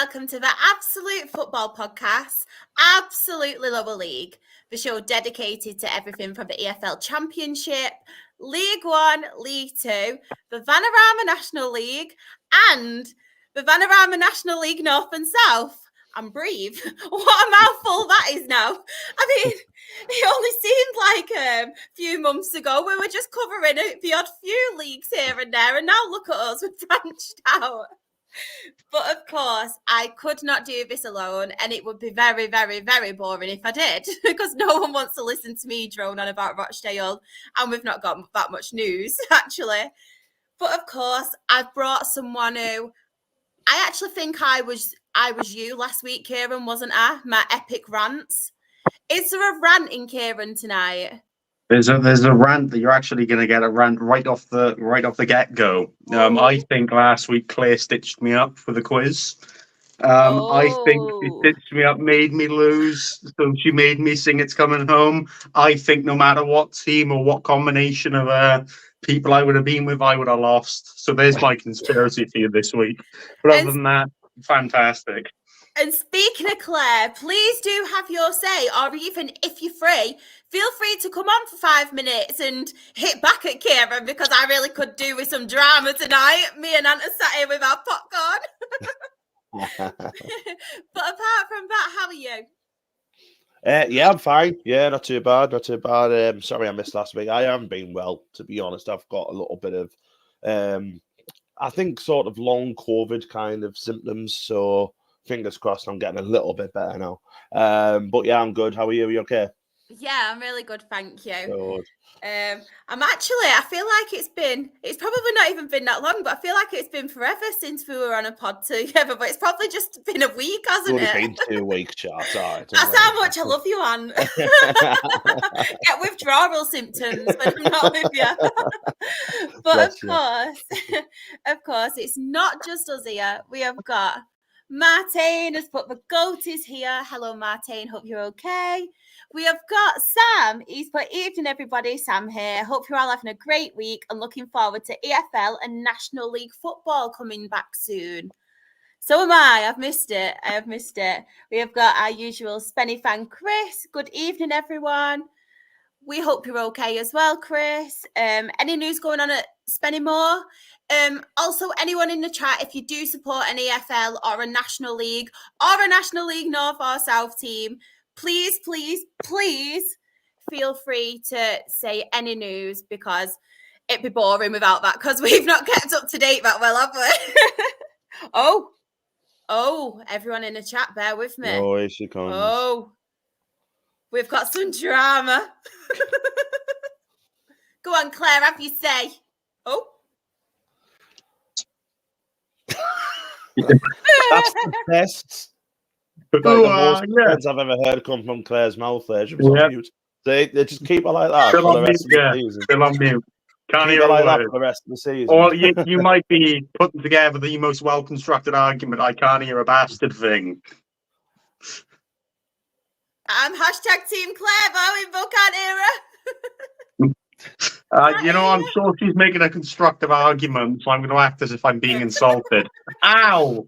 welcome to the Absolute Football Podcast, Absolutely Lower League, the show dedicated to everything from the EFL Championship, League One, League Two, the Vanarama National League, and the Vanarama National League North and South. And breathe. What a mouthful that is now. I mean, it only seemed like a few months ago we were just covering the odd few leagues here and there, and now look at us, we've branched out. But of course, I could not do this alone, and it would be very, very, very boring if I did, because no one wants to listen to me drone on about Rochdale, and we've not got that much news, actually. But of course, I've brought someone who I actually think I was you last week, Kieran, wasn't I? My epic rants. Is there a rant in Kieran tonight? There's a rant that you're actually going to get a rant right off the get go. I think last week Claire stitched me up for the quiz. I think she stitched me up, made me lose, so she made me sing "It's Coming Home." I think no matter what team or what combination of people I would have been with, I would have lost. So there's my conspiracy for you this week. But other than that, fantastic. And speaking of Claire, please do have your say, or even if you're free, feel free to come on for 5 minutes and hit back at Kieran, because I really could do with some drama tonight. Me and Ant are sat here with our popcorn. But apart from that, how are you? Yeah, I'm fine. Yeah, not too bad. Sorry I missed last week. I haven't been well, to be honest. I've got a little bit of, I think, sort of long COVID kind of symptoms. So fingers crossed I'm getting a little bit better now. But yeah, I'm good. How are you? Are you okay? Yeah, I'm really good, thank you. Good. I feel like it's probably not even been that long, but I feel like it's been forever since we were on a pod together, but it's probably just been a week, hasn't it? It's been 2 weeks, Charles. That's how much I love you, Anne. Get withdrawal symptoms when I'm not with you. But of course, it's not just us here. We have got Martin has put the goat is here. Hello, Martin. Hope you're okay. We have got Sam. He's put evening, everybody. Sam here. Hope you're all having a great week and looking forward to EFL and National League football coming back soon. So am I. I have missed it. We have got our usual Spenny fan, Chris. Good evening, everyone. We hope you're okay as well, Chris. Any news going on at Spennymoor? Also, anyone in the chat, if you do support an EFL or a National League North or South team, please feel free to say any news, because it'd be boring without that, because we've not kept up to date that well, have we? Oh, everyone in the chat, bear with me. Oh, here she comes. Oh, we've got some drama. Go on, Claire, have you say. Oh. That's the best. The most words I've ever heard come from Claire's mouth there. She was on mute. They just keep her like that Still for the rest of the season. Still on mute. Can't keep hear her like that for the rest of the season. Or you might be putting together the most well-constructed argument. I can't hear a bastard thing. I'm hashtag Team Claire, but we both can't hear her. I'm sure she's making a constructive argument, so I'm going to act as if I'm being insulted. Ow!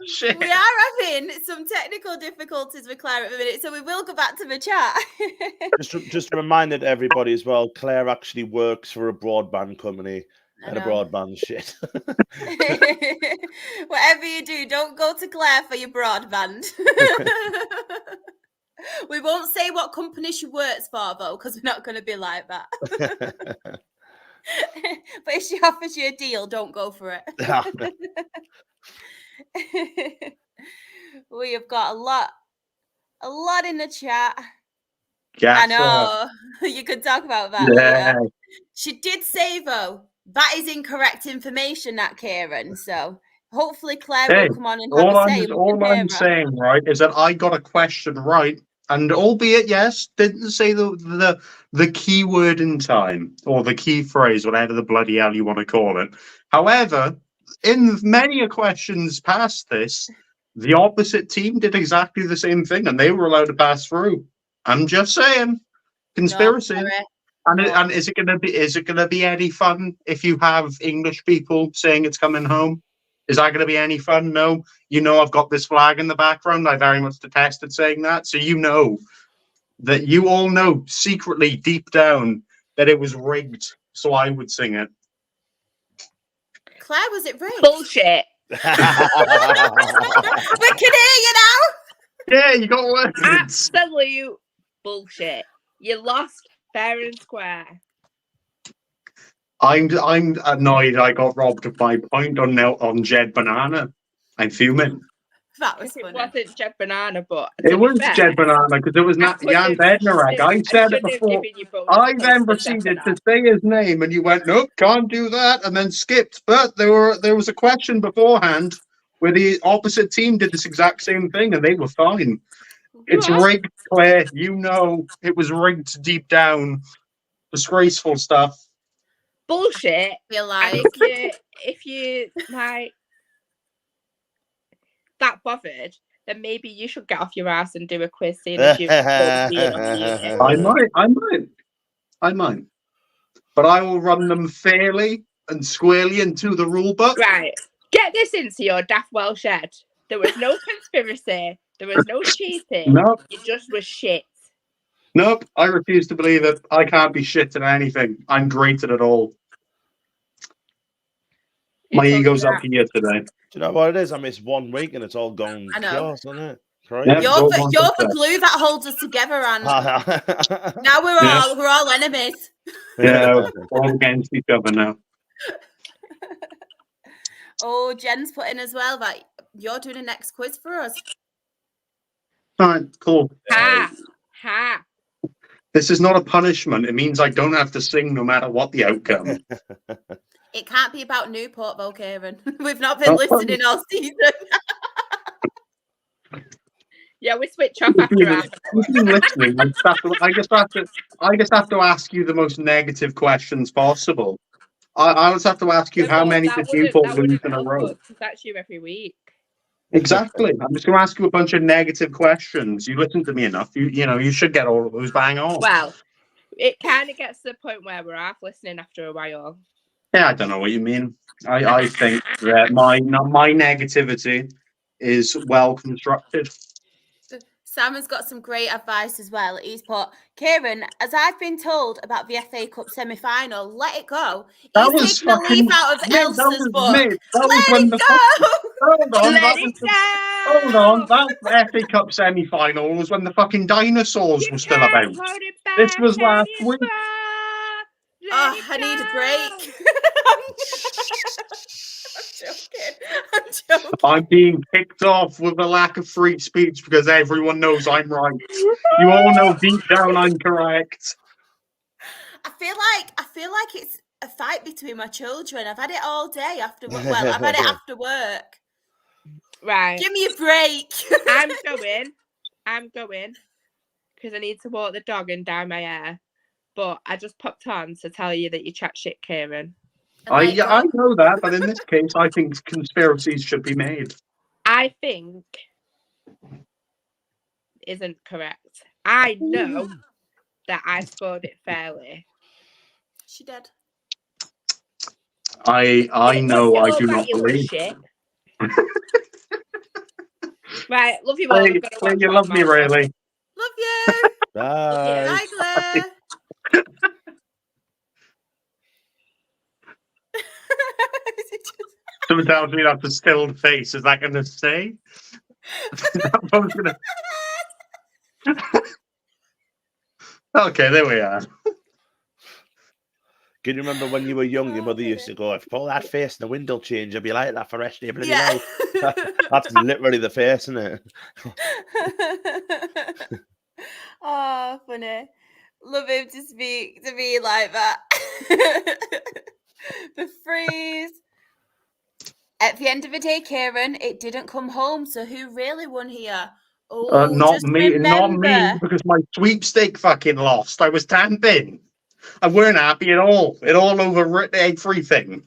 Shit. We are having some technical difficulties with Claire at the minute, so we will go back to the chat. just a reminder to everybody as well, Claire actually works for a broadband company and a broadband shit. Whatever you do, don't go to Claire for your broadband. We won't say what company she works for, though, because we're not going to be like that. But if she offers you a deal, don't go for it. We have got a lot in the chat. Yeah, I know. You could talk about that later. She did say, though, that is incorrect information, that Kieran. So hopefully Claire will come on and have a say. All I'm saying, right, is that I got a question right. And albeit, yes, didn't say the key word in time, or the key phrase, whatever the bloody hell you want to call it. However, in many questions past this, the opposite team did exactly the same thing, and they were allowed to pass through. I'm just saying, conspiracy. And is it going to be any fun if you have English people saying it's coming home? Is that going to be any fun? No. You know, I've got this flag in the background. I very much detested saying that. So you know that you all know secretly deep down that it was rigged. So I would sing it. Claire, was it rigged? Bullshit. We can hear you now. Yeah, you got words. Absolute bullshit. You lost fair and square. I'm annoyed I got robbed of my point on Jed Banana. I'm fuming. That was It funny. wasn't Jed Banana, but It was fair, Jed Banana because it was not Jan Bednarek. I said it before. I then proceeded to say his name, and you went, "Nope, can't do that," and then skipped. But there was a question beforehand where the opposite team did this exact same thing, and they were fine. It's rigged, Claire. You know it was rigged deep down. Disgraceful stuff. Bullshit. I feel like If you like that bothered, then maybe you should get off your ass and do a quiz seeing as you've I might. But I will run them fairly and squarely into the rule book. Right. Get this into your daft Welsh head. There was no conspiracy. There was no cheating. Nope. You just was shit. Nope. I refuse to believe it. I can't be shit at anything. I'm great at it all. My ego's up here today. Do you know what it is? I missed 1 week and it's all gone chaos, isn't it? Crazy. Yeah, you're the glue that holds us together, and now we're all enemies. Yeah, all against each other now. Oh, Jen's put in as well that you're doing a next quiz for us. All right, cool. Ha! This is not a punishment. It means I don't have to sing no matter what the outcome. It can't be about Newport, though, Kieran. We've not been listening all season. Yeah, we switch off after half an hour. Listening, I just have to ask you the most negative questions possible. I just have to ask you how many did Newport lose in a row? Because that's you every week. Exactly. I'm just going to ask you a bunch of negative questions. You listen to me enough. You should get all of those bang on. Well, it kind of gets to the point where we're half listening after a while. Yeah, I don't know what you mean. I think that my negativity is well constructed. Sam has got some great advice as well. He's put, Kieran, as I've been told about the FA Cup semi-final, let it go. He's taking a leaf out of Elsa's book. Let it go! Hold on. That FA Cup semi-final was when the fucking dinosaurs were still about. This was last week. Oh, I need a break. I'm joking. I'm being kicked off with a lack of free speech because everyone knows I'm right. You all know deep down I'm correct. I feel like it's a fight between my children. I've had it all day after work. Well, I've had it after work. Right. Give me a break. I'm going because I need to walk the dog and dye my hair. But I just popped on to tell you that you chat shit, Kieran. I know that, but in this case, I think conspiracies should be made. I think isn't correct. I know that I scored it fairly. She did. I know I do not believe. Right, love you all. You love me, really. Love you. Bye. Bye, Claire. Someone tells me that's a stilled face. Is that going to stay? Okay, there we are. Can you remember when you were young, your mother used to go, if you pull that face in the window change, you'll be like that for the rest of your bloody life. That's literally the face, isn't it? Oh, funny. Love him to speak to me like that. The freeze. At the end of the day, Kieran, it didn't come home. So who really won here? Oh, not me, because my sweepstake fucking lost. I was tamping. I weren't happy at all. It all over everything.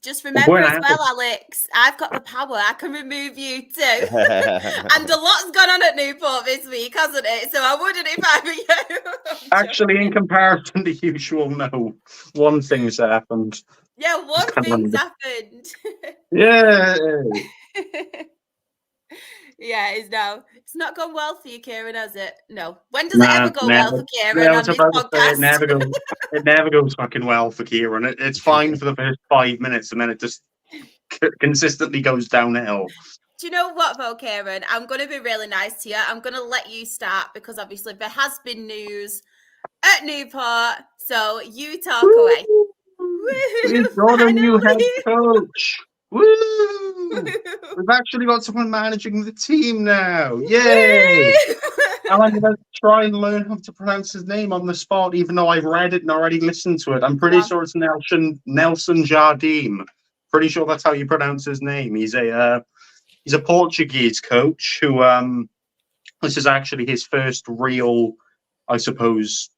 Just remember as well, Alex, I've got the power. I can remove you too. And a lot's gone on at Newport this week, hasn't it? So I wouldn't if I were you. Actually, in comparison to usual, no. One thing's happened. Yeah, one thing's happened. Yeah. Yeah, it's not gone well for you, Kieran, has it? No. When does it ever go never. well for Kieran Yeah, I on was this about to say podcast? it never goes fucking well for Kieran. It's fine for the first 5 minutes, and then it just consistently goes downhill. Do you know what, though, Kieran? I'm going to be really nice to you. I'm going to let you start because obviously there has been news at Newport. So you talk away. We've got a new head coach. Woo! We've actually got someone managing the team now. Yay! And I'm going to try and learn how to pronounce his name on the spot, even though I've read it and already listened to it. I'm pretty sure it's Nelson Jardim. Pretty sure that's how you pronounce his name. He's a Portuguese coach who this is actually his first real, I suppose,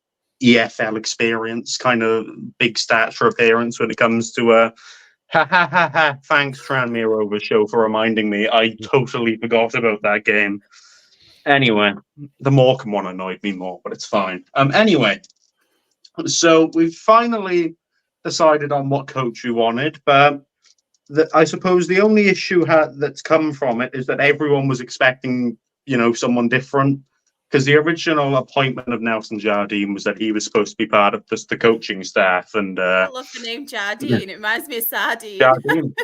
EFL experience, kind of big stature appearance when it comes to thanks Tranmere Rovers show for reminding me. I totally forgot about that game. Anyway, the Morecambe one annoyed me more, but it's fine. Anyway, so we've finally decided on what coach we wanted, but I suppose the only issue that's come from it is that everyone was expecting, someone different. Because the original appointment of Nelson Jardim was that he was supposed to be part of just the coaching staff. And I love the name Jardim. It reminds me of sardine. Jardim.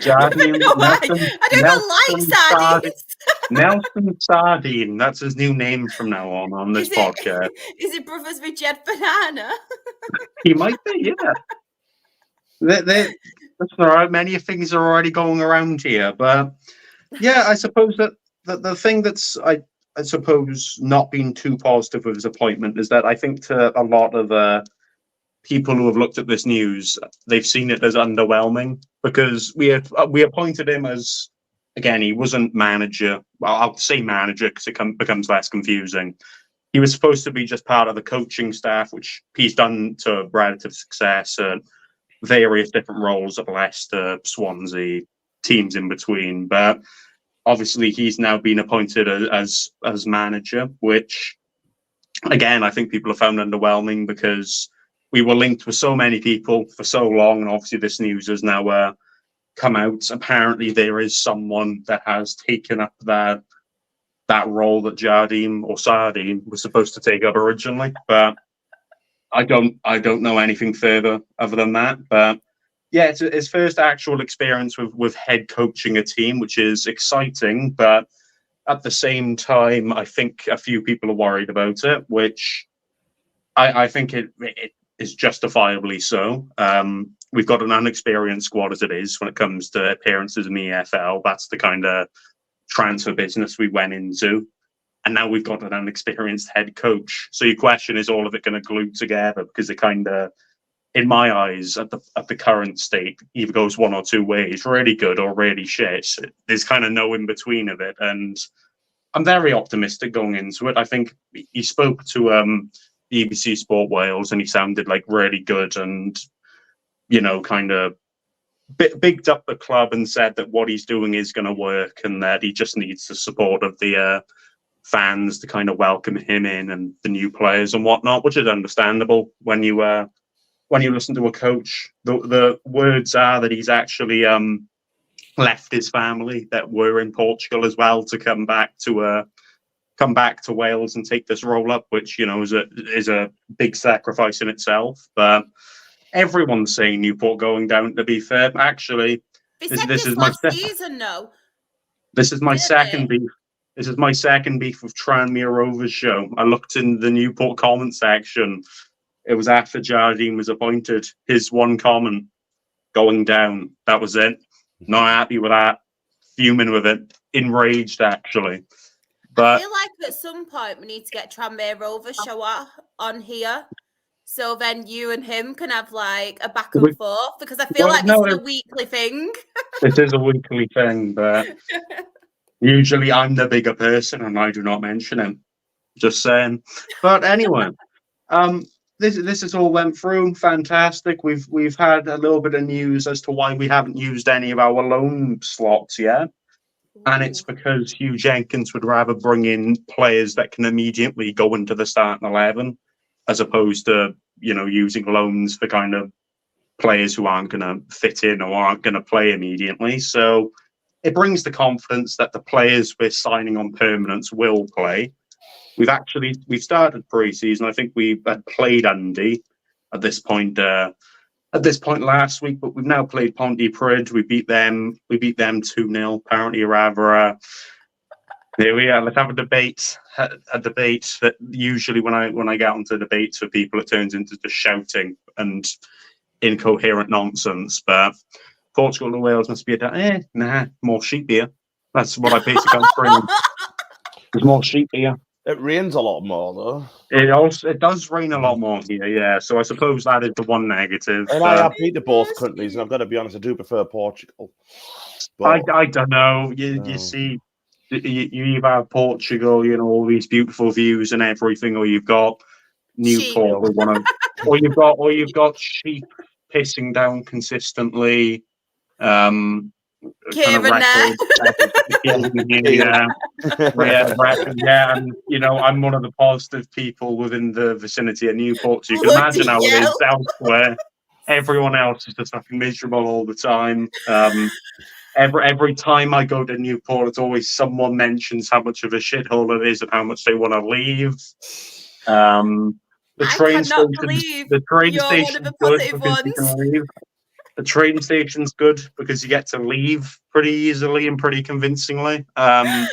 I don't know why. I don't even like sardines. Nelson Sardine. That's his new name from now on this podcast. Is it brothers with Jed Banana? He might be, yeah. That's all right. Many things are already going around here. But yeah, I suppose that the thing that's I suppose not being too positive with his appointment is that I think to a lot of people who have looked at this news, they've seen it as underwhelming because we appointed him as, again, he wasn't manager. Well, I'll say manager because it becomes less confusing. He was supposed to be just part of the coaching staff, which he's done to relative success at various different roles at Leicester, Swansea, teams in between. But obviously, he's now been appointed as manager, which, again, I think people have found underwhelming because we were linked with so many people for so long, and obviously this news has now come out. Apparently, there is someone that has taken up that role that Jardim or Sardine was supposed to take up originally, but I don't know anything further other than that. But yeah, it's his first actual experience with head coaching a team, which is exciting. But at the same time, I think a few people are worried about it, which I think it is justifiably so. We've got an unexperienced squad as it is when it comes to appearances in the EFL. That's the kind of transfer business we went into. And now we've got an unexperienced head coach. So your question is, all of it going to glue together? Because it kind of, in my eyes, at the current state, either goes one or two ways, really good or really shit. There's kind of no in between of it. And I'm very optimistic going into it. I think he spoke to BBC Sport Wales and he sounded like really good and, kind of bigged up the club and said that what he's doing is going to work and that he just needs the support of the fans to kind of welcome him in and the new players and whatnot, which is understandable when you listen to a coach. The words are that he's actually left his family that were in Portugal as well to come back to Wales and take this role up, which is a big sacrifice in itself. But everyone's saying Newport going down. To be fair, actually, this is my season. No, this is my second beef. This is my second beef with Tranmere Rovers show. I looked in the Newport comment section. It was after Jardim was appointed. His one comment, going down. That was it. Not happy with that. Fuming with it. Enraged, actually. But I feel like at some point we need to get Tranmere Rovers show on here. So then you and him can have like a back and forth because I feel this is a weekly thing. It is a weekly thing, but usually I'm the bigger person and I do not mention him. Just saying. But anyway, this has all went through. Fantastic. We've had a little bit of news as to why we haven't used any of our loan slots yet. And it's because Hugh Jenkins would rather bring in players that can immediately go into the starting 11 as opposed to, using loans for kind of players who aren't going to fit in or aren't going to play immediately. So it brings the confidence that the players we're signing on permanence will play. We've started pre-season. I think we had played Andy at this point last week, but we've now played Pontypridd. We beat them 2-0. Apparently, rather. There we are. Let's have a debate. A debate that usually when I get onto debates with people, it turns into just shouting and incoherent nonsense. But Portugal and Wales must be more sheep here. That's what I basically got for. There's more sheep here. It rains a lot more, though. It does rain a lot more here, yeah. So I suppose that is the one negative. And I have been to both countries, and I've got to be honest, I do prefer Portugal. But I don't know. You see, you have Portugal, all these beautiful views and everything, or you've got Newport, or you've got sheep pissing down consistently. Kieran there. And I'm one of the positive people within the vicinity of Newport, so you can imagine how it is elsewhere. Everyone else is just fucking miserable all the time. Every time I go to Newport, it's always someone mentions how much of a shithole it is and how much they want to leave. The train station's good because you can leave. The train station's good because you get to leave pretty easily and pretty convincingly. But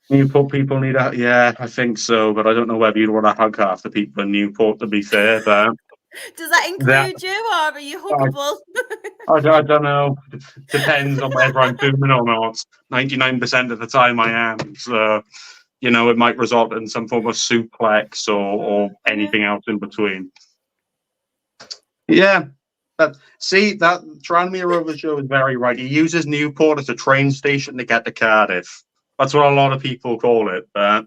Newport people need I think so, but I don't know whether you'd want to hug half the people in Newport, to be fair. But does that include you, or are you huggable? I don't know. Depends on whether I'm booming or not. 99% of the time I am. So, it might result in some form of suplex or anything else in between. Yeah. That Tranmere Rovers show is very right. He uses Newport as a train station to get to Cardiff. That's what a lot of people call it. But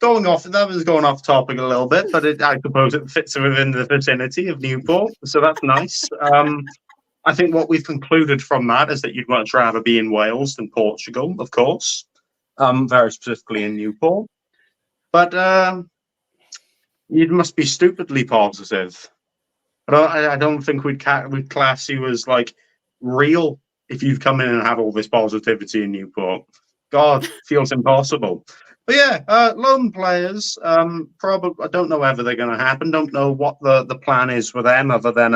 going off topic a little bit, but I suppose it fits within the vicinity of Newport, so that's nice. I think what we've concluded from that is that you'd much rather be in Wales than Portugal, of course, very specifically in Newport. But you must be stupidly positive. I don't think we'd class you as like real if you've come in and had all this positivity in Newport. God, feels impossible. But yeah, loan players, probably I don't know whether they're going to happen. Don't know what the plan is for them, other than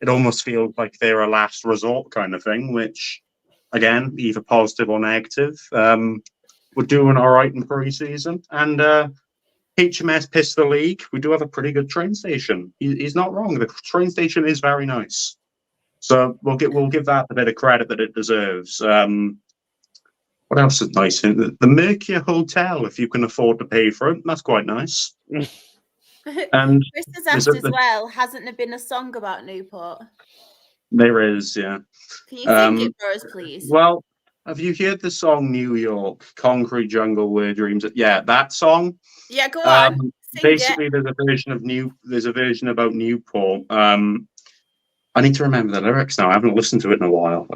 it almost feels like they're a last resort kind of thing, which again, either positive or negative. We're doing all right in pre-season, and HMS pissed the league. We do have a pretty good train station. He's not wrong. The train station is very nice, so we'll give that a bit of credit that it deserves. What else is nice? The Mercure Hotel, if you can afford to pay for it, that's quite nice. And Chris has asked as well, hasn't there been a song about Newport? There is, yeah. Can you sing it for us, please? Well, have you heard the song New York, Concrete Jungle, Where Dreams? Yeah, that song. Yeah, go on. Basically, there's a version about Newport. I need to remember the lyrics now. I haven't listened to it in a while.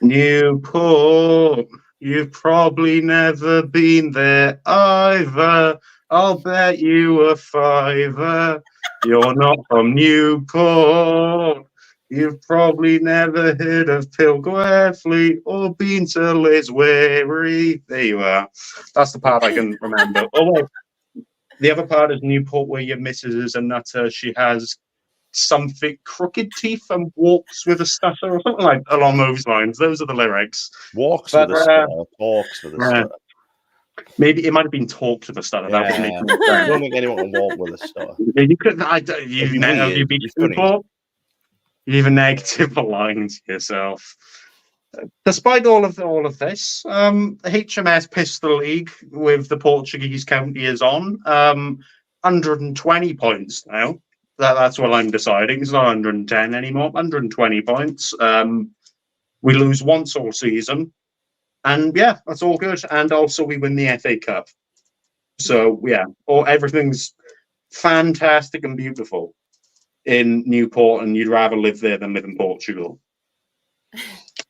Newport, you've probably never been there either. I'll bet you a $5. You're not from Newport. You've probably never heard of Pilgwefleet or been to Lisweary. There you are. That's the part I can remember. Although the other part is Newport, where your missus is a nutter. She has something crooked teeth and walks with a stutter or something like along those lines. Those are the lyrics. Walks with a stutter, talks with a stutter. Maybe it might have been talked with a stutter. Yeah. That would make more sense. I don't think anyone can walk with a stutter. You couldn't. You beat Newport. You even negative lines yourself. Despite all of this, HMS pissed the league with the Portuguese county is on 120 points now. That's what I'm deciding. It's not 110 anymore. 120 points. We lose once all season, and yeah, that's all good. And also, we win the FA Cup. So yeah, everything's fantastic and beautiful in Newport, and you'd rather live there than live in Portugal.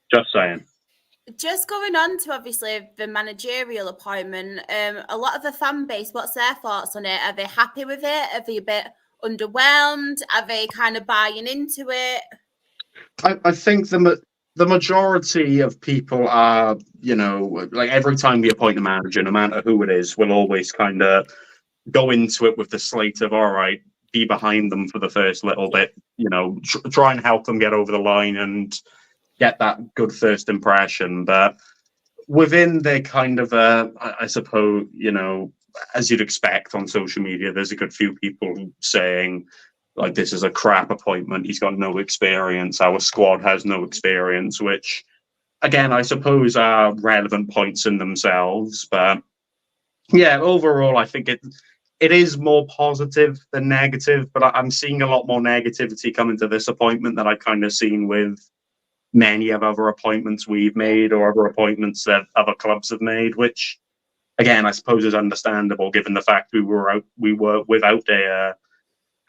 Just saying. Just going on to obviously the managerial appointment, a lot of the fan base, what's their thoughts on it? Are they happy with it? Are they a bit underwhelmed? Are they kind of buying into it? I think the majority of people are, like every time we appoint a manager, no matter who it is, we'll always kind of go into it with the slate of, all right, be behind them for the first little bit, try and help them get over the line and get that good first impression. But within the kind of, I suppose, as you'd expect on social media, there's a good few people saying, like, this is a crap appointment. He's got no experience. Our squad has no experience, which, again, I suppose are relevant points in themselves. But yeah, overall, I think it is more positive than negative. But I'm seeing a lot more negativity come into this appointment than I've kind of seen with many of other appointments we've made or other appointments that other clubs have made, which, again, I suppose is understandable given the fact we were without a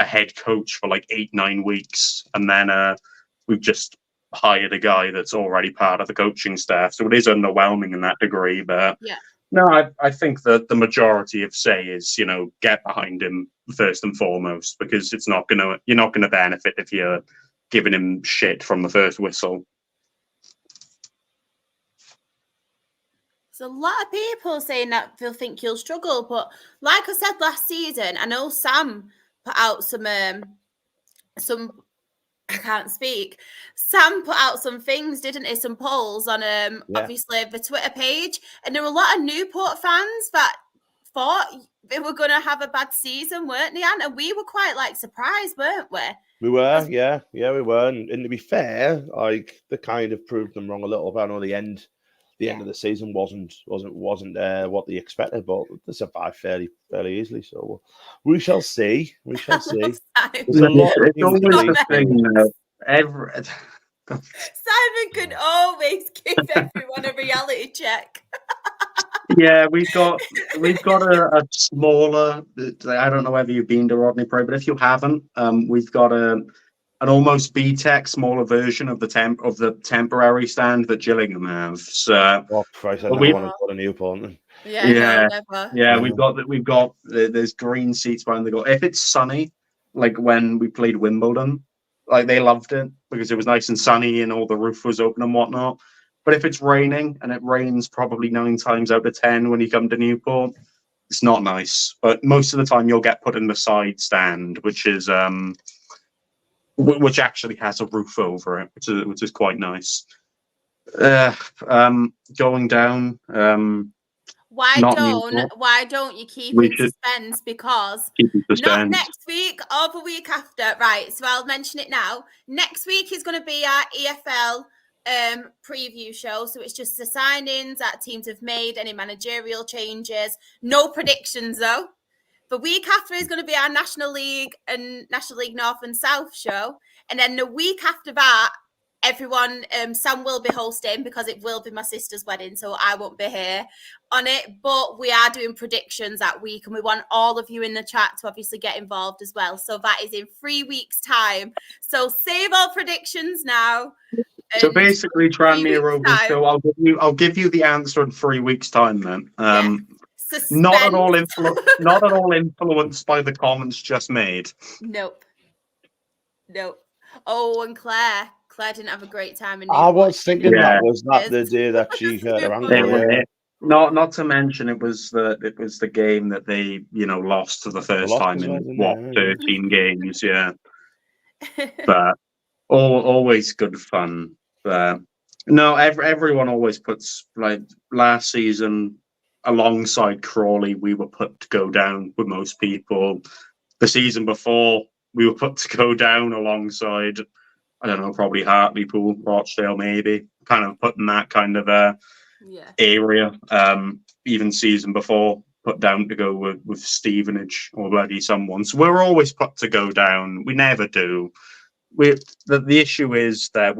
head coach for like 8-9 weeks, and then we've just hired a guy that's already part of the coaching staff, so it is underwhelming in that degree. But yeah, no, I think that the majority of say is, get behind him first and foremost, because you're not gonna benefit if you're giving him shit from the first whistle. There's a lot of people saying that they'll think you'll struggle, but like I said last season, I know Sam put out some I can't speak. Sam put out some things, didn't he? Some polls on obviously the Twitter page, and there were a lot of Newport fans that thought they were going to have a bad season, weren't they? And we were quite surprised, weren't we? We were, yeah, we were. And to be fair, they kind of proved them wrong a little bit. I know the end of the season wasn't what they expected, but they survived fairly easily. So we shall see. We shall see. It's always the thing. Simon can always give everyone a reality check. Yeah, we've got a smaller. I don't know whether you've been to Rodney Pro, but if you haven't, we've got an almost BTEC smaller version of the temporary stand that Gillingham have. So, Christ, I never want to go to Newport. Yeah. We've got there's green seats behind the goal. If it's sunny, like when we played Wimbledon, like they loved it because it was nice and sunny and all the roof was open and whatnot. But if it's raining, and it rains probably 9 times out of 10 when you come to Newport, it's not nice. But most of the time, you'll get put in the side stand, which is which actually has a roof over it, which is quite nice. Going down. Why don't you keep in suspense? Because not next week or the week after. Right, so I'll mention it now. Next week is going to be our EFL preview show, so it's just the signings that teams have made, any managerial changes, no predictions though. The week after is going to be our National League and National League North and South show, and then the week after that, everyone, Sam will be hosting because it will be my sister's wedding, so I won't be here on it, but we are doing predictions that week, and we want all of you in the chat to obviously get involved as well. So that is in 3 weeks' time. So save all predictions now. So basically, Tranmere Rovers. So I'll give you the answer in 3 weeks' time. Then, not at all influenced by the comments just made. Nope. Oh, and Claire didn't have a great time in Newport. I was thinking that the day that she hurt her ankle. Not to mention it was the game that they lost for the first time in 13 games. Yeah, but always good fun. No, everyone always puts, like, last season alongside Crawley, we were put to go down with most people. The season before, we were put to go down alongside, I don't know, probably Hartlepool, Rochdale, maybe, kind of put in that kind of area. Even season before, put down to go with Stevenage already, someone. So we're always put to go down. We never do. The issue is that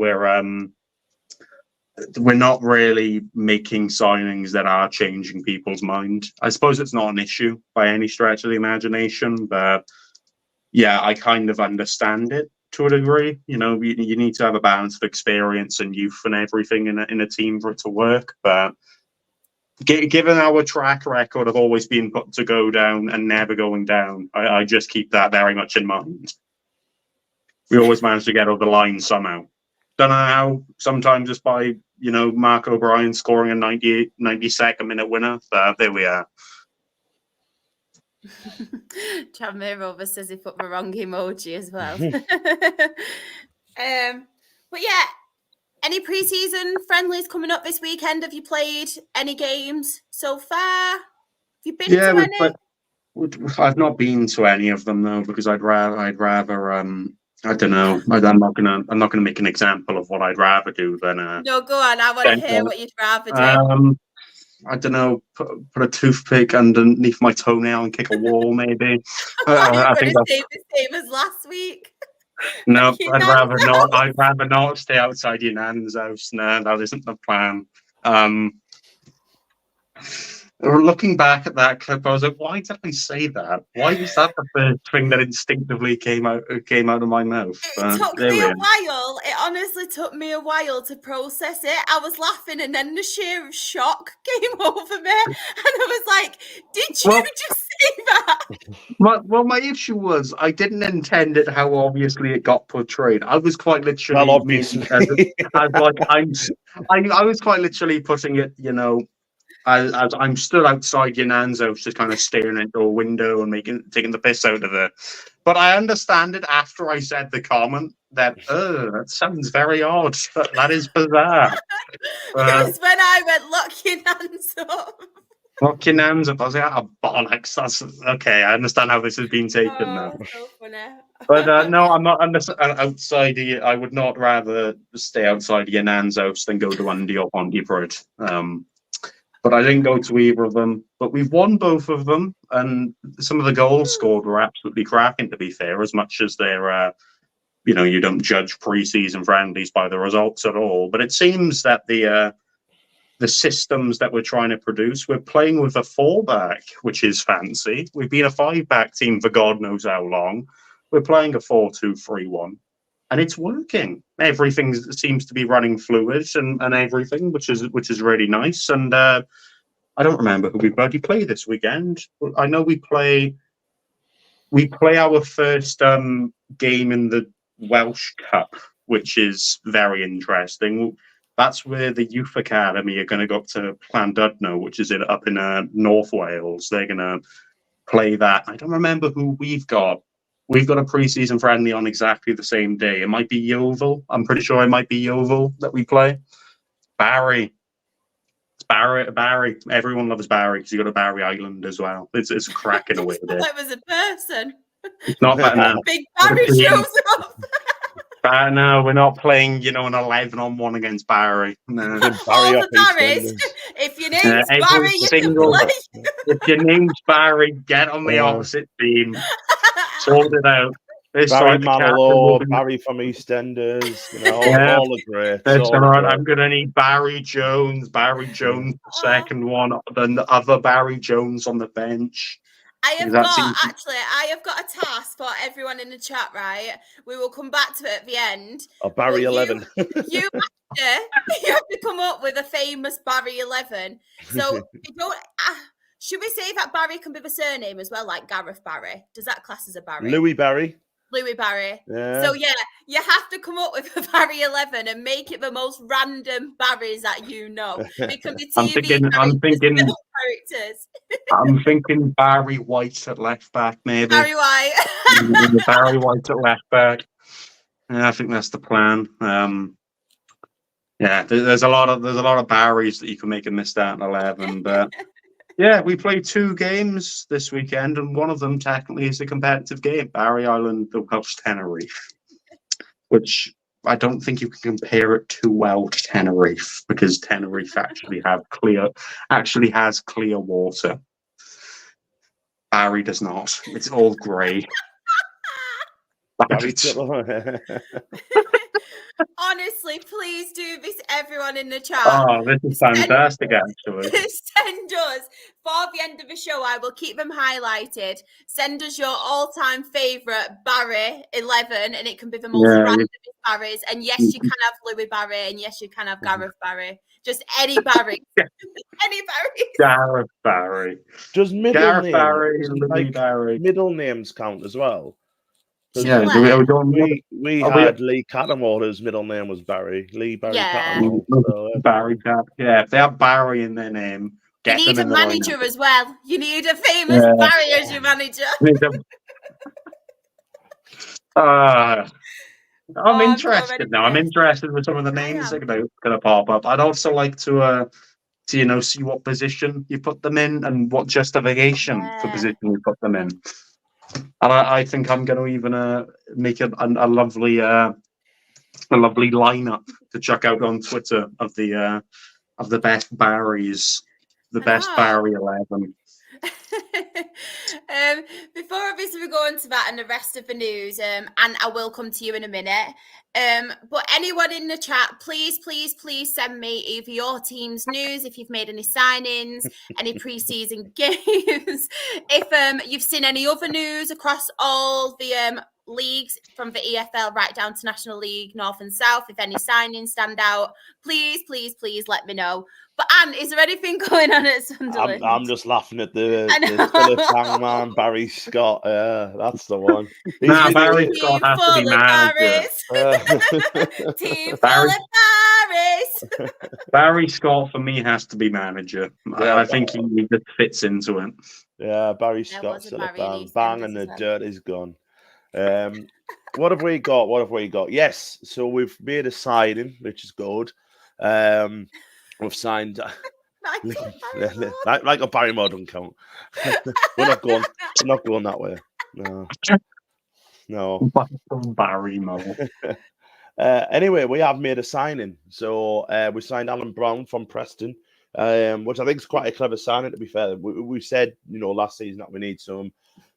we're not really making signings that are changing people's mind. I suppose it's not an issue by any stretch of the imagination, but yeah, I kind of understand it to a degree. You know, you need to have a balance of experience and youth and everything in a team for it to work. But given our track record of always being put to go down and never going down, I just keep that very much in mind. We always manage to get over the line somehow. Don't know how. Sometimes just by, you know, Mark O'Brien scoring a 92nd minute winner. But there we are. Tranmere Rovers says he put the wrong emoji as well. But yeah, any pre-season friendlies coming up this weekend? Have you played any games so far? Have you been to any? I've not been to any of them though, because I'd rather I don't know. I'm not gonna make an example of what I'd rather do than No, go on. I want to hear what you'd rather do. I don't know. Put a toothpick underneath my toenail and kick a wall, maybe. I think that's the same as last week. No, I'd rather not. I'd rather not stay outside your nan's house. No, that isn't the plan. Looking back at that clip, I was like, "Why did I say that? Why was that the first thing that instinctively came out of my mouth?" It took me a while. It honestly took me a while to process it. I was laughing, and then the sheer shock came over me, and I was like, "Did you just say that?" My issue was I didn't intend it how obviously it got portrayed. I was quite literally, obviously, I was quite literally putting it, you know. As I'm stood outside your nan's house, just kind of staring into a window and taking the piss out of it. But I understand it after I said the comment that, that sounds very odd. That is bizarre. It was when I went, "Lock your nan's up." Lock your nan's up. I was like, bollocks. That's okay. I understand how this has been taken now. So funny. But no, I'm not outside. I would not rather stay outside your nan's house than go to Andy or Pontypridd. But I didn't go to either of them. But we've won both of them, and some of the goals scored were absolutely cracking, to be fair, as much as they're, you know, you don't judge pre-season friendlies by the results at all. But it seems that the systems that we're trying to produce, we're playing with a 4-back, which is fancy. We've been a 5-back team for God knows how long. We're playing a 4-2-3-1. And it's working. Everything seems to be running fluid and everything, which is really nice. And I don't remember who we bloody play this weekend. I know we play our first game in the Welsh Cup, which is very interesting. That's where the Youth Academy are going to go up to Llandudno, which is up in North Wales. They're going to play that. I don't remember who we've got. We've got a pre-season friendly on exactly the same day. It might be Yeovil. I'm pretty sure it might be Yeovil that we play. Barry. It's Barry. Everyone loves Barry because you got a Barry Island as well. It's cracking away there. That was a person. It's not that now. Big Barry shows up. No, we're not playing, you know, an 11-on-1 against Barry. No. All the Barrys. If your name's Barry, you can play. If your name's Barry, get on the opposite team. Sort it out. Barry Manilow, Barry from EastEnders, you know, all the greats. That's all right. I'm going to need Barry Jones, the second one, then the other Barry Jones on the bench. I have got a task for everyone in the chat, right? We will come back to it at the end. Barry 11. You have to come up with a famous Barry 11. So should we say that Barry can be the surname as well, like Gareth Barry? Does that class as a Barry? Louis Barry. Yeah. So yeah, you have to come up with a Barry 11 and make it the most random Barrys that you know. It can be TV characters. I'm thinking Barry White at left back, maybe. Barry White. Barry White at left back. Yeah, I think that's the plan. Yeah, there's a lot of Barrys that you can make in this starting 11, but. Yeah, we played 2 games this weekend, and one of them technically is a competitive game, Barry Island, the Welsh Tenerife, which I don't think you can compare it too well to Tenerife, because Tenerife actually has clear water. Barry does not. It's all grey. Honestly, please do this, everyone in the chat. Oh, this is fantastic, actually. Send us, for the end of the show, I will keep them highlighted. Send us your all-time favourite Barry 11, and it can be the most random Barrys. And yes, you can have Louis Barry, and yes, you can have Gareth Barry. Just any Barry. Any Barry. Gareth Barry. Does Gareth Barry, Louis Barry. middle names count as well? Yeah, we had Lee Cattermore, whose middle name was Barry. Lee Barry Cattermore. So, Barry Cat. Yeah, if they have Barry in their name, you need a manager as well. You need a famous Barry as your manager. I'm interested now. I'm interested with some of the names that are going to pop up. I'd also like to see what position you put them in and what justification for position you put them in. And I think I'm going to even make a lovely lineup to chuck out on Twitter of the best Barrys, the best Barry 11. Before obviously we go into that and the rest of the news, and I will come to you in a minute. But anyone in the chat, please send me either your team's news, if you've made any signings, any pre-season games, if you've seen any other news across all the leagues from the EFL right down to National League, North and South. If any signings stand out, please let me know. But Anne, is there anything going on at Sunderland? I'm just laughing at the Phillips hangman, Barry Scott. That's the one. Barry Scott has to be manager. Team full of Barrys. Barry Scott for me has to be manager. I think he just fits into it. Yeah, Barry Scott still a bang and the dirt is gone. What have we got? Yes, so we've made a signing, which is good. We've signed like a Barrymore doesn't count. We're not going that way. No. Barrymore. Anyway, we have made a signing. So we signed Alan Brown from Preston, which I think is quite a clever signing, to be fair. We said, last season that we need some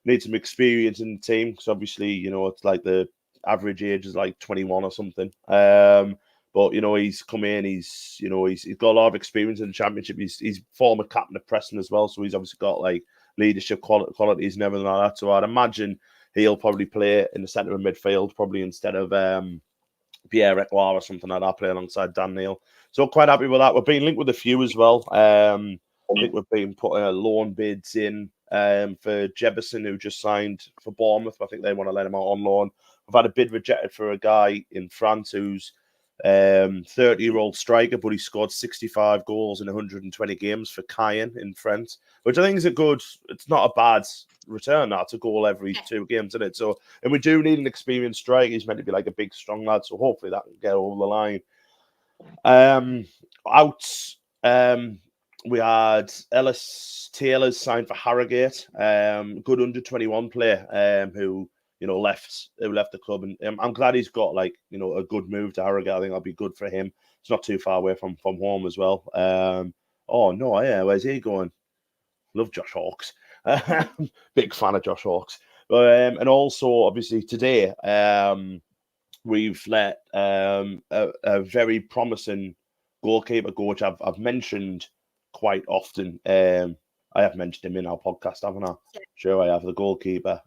experience in the team, because obviously, it's like the average age is like 21 or something. But he's come in. He's got a lot of experience in the Championship. He's former captain of Preston as well, so he's obviously got like leadership qualities and everything like that. So I'd imagine he'll probably play in the centre of midfield, probably instead of Pierre Ecoir or something like that, play alongside Dan Neil. So quite happy with that. We've been linked with a few as well. I think we've been putting loan bids in for Jefferson, who just signed for Bournemouth. I think they want to let him out on loan. We've had a bid rejected for a guy in France who's 30-year-old striker, but he scored 65 goals in 120 games for Caen in France, which I think is it's not a bad return. That's a goal every 2 games, isn't it? So, and we do need an experienced striker. He's meant to be like a big, strong lad, so hopefully that can get over the line. We had Ellis Taylor signed for Harrogate, good under-21 player, who left the club, and I'm glad he's got a good move to Harrogate. I think that'll be good for him. It's not too far away from home as well. Where's he going? Love Josh Hawkes. Big fan of Josh Hawkes. And also, obviously, today we've let a very promising goalkeeper go, which I've mentioned quite often. I have mentioned him in our podcast, haven't I? Yeah. Sure, I have. The goalkeeper.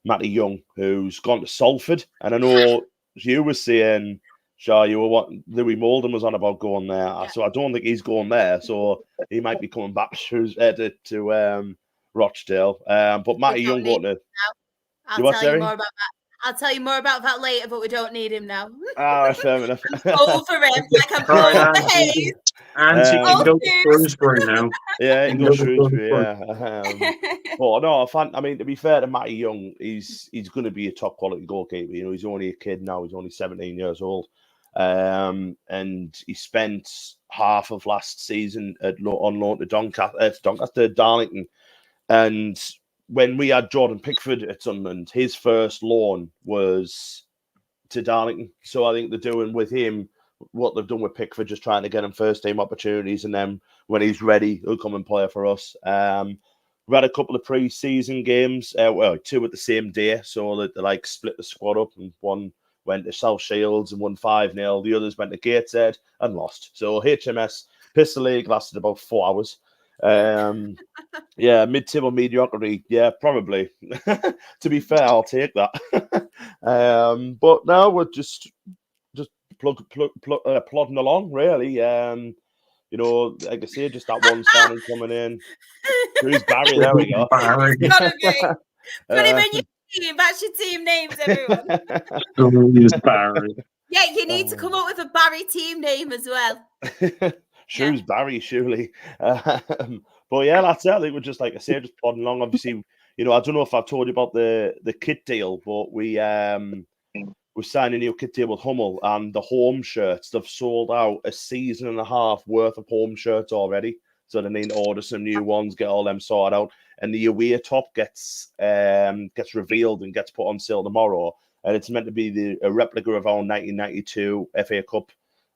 Matty Young, who's gone to Salford. And I know you were saying, Shah, you were what Louis Molden was on about going there. Yeah. So I don't think he's going there. So he might be coming back to Rochdale. But Matty Young going to... I'll tell you more about that. I'll tell you more about that later, but we don't need him now. Fair enough. I'm over him. I'm over the haze. And she can go to Shrewsbury now. Yeah, he can go to Shrewsbury, But no, to be fair to Matty Young, he's going to be a top quality goalkeeper. He's only a kid now. He's only 17 years old. And he spent half of last season on loan to Doncaster, Darlington. And when we had Jordan Pickford at Sunderland, his first loan was to Darlington. So I think they're doing with him what they've done with Pickford, just trying to get him first team opportunities, and then when he's ready, he'll come and play for us. We've had a couple of pre-season games, 2 at the same day, so that they split the squad up, and one went to South Shields and won 5-0. The others went to Gateshead and lost. So HMS Pistol League lasted about 4 hours. Mid-table mediocrity. Yeah, probably. To be fair, I'll take that. But now we're just plodding along, really. Like I say, just that one signing coming in. Who's Barry? There we go. Barry. It's gotta be. Put him in your team. That's your team names, everyone. Who's Barry? Yeah, you need to come up with a Barry team name as well. Shoes Barry, surely. But yeah, that's it. I think we're just, like I say, just plodding along. Obviously, I don't know if I've told you about the kit deal, but we signed a new kit deal with Hummel, and the home shirts, they've sold out a season and a half worth of home shirts already. So they need to order some new ones, get all them sorted out. And the away top gets revealed and gets put on sale tomorrow. And it's meant to be a replica of our 1992 FA Cup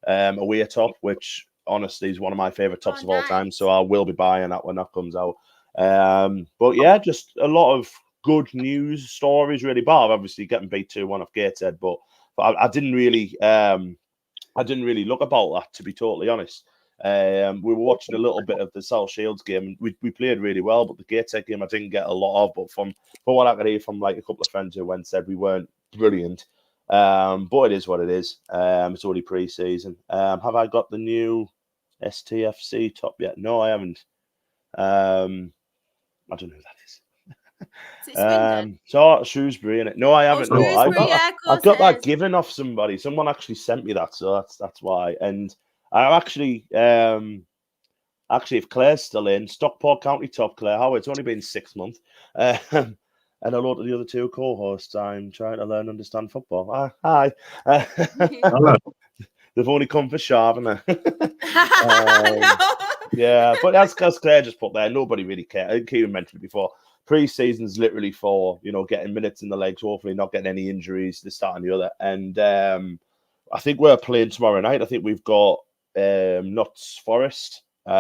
away top, which honestly is one of my favourite tops of all time. So I will be buying that when that comes out. But yeah, just a lot of good news stories, really. Bar obviously getting beat 2-1 off Gateshead, but I didn't really look about that, to be totally honest. We were watching a little bit of the South Shields game. We played really well, but the Gateshead game I didn't get a lot of. But from what I could hear from like a couple of friends who went, said we weren't brilliant. But it is what it is. It's already pre-season. Have I got the new STFC top yet? No, I haven't. I don't know who that is. So Shrewsbury in it. No, I haven't. No, I got that given off somebody. Someone actually sent me that, so that's why. And I actually, if Claire's still in, Stockport County top, Claire Howard. It's only been 6 months. And hello to the other two co-hosts. I'm trying to learn and understand football. Hi. Hello. They've only come for Sharp, haven't they? Yeah, but that's because Claire just put there. Nobody really cares. I think Kieran mentioned it before. Pre-season's literally for, getting minutes in the legs, hopefully not getting any injuries, this, that, and the other. And I think we're playing tomorrow night. I think we've got Notts Forest, who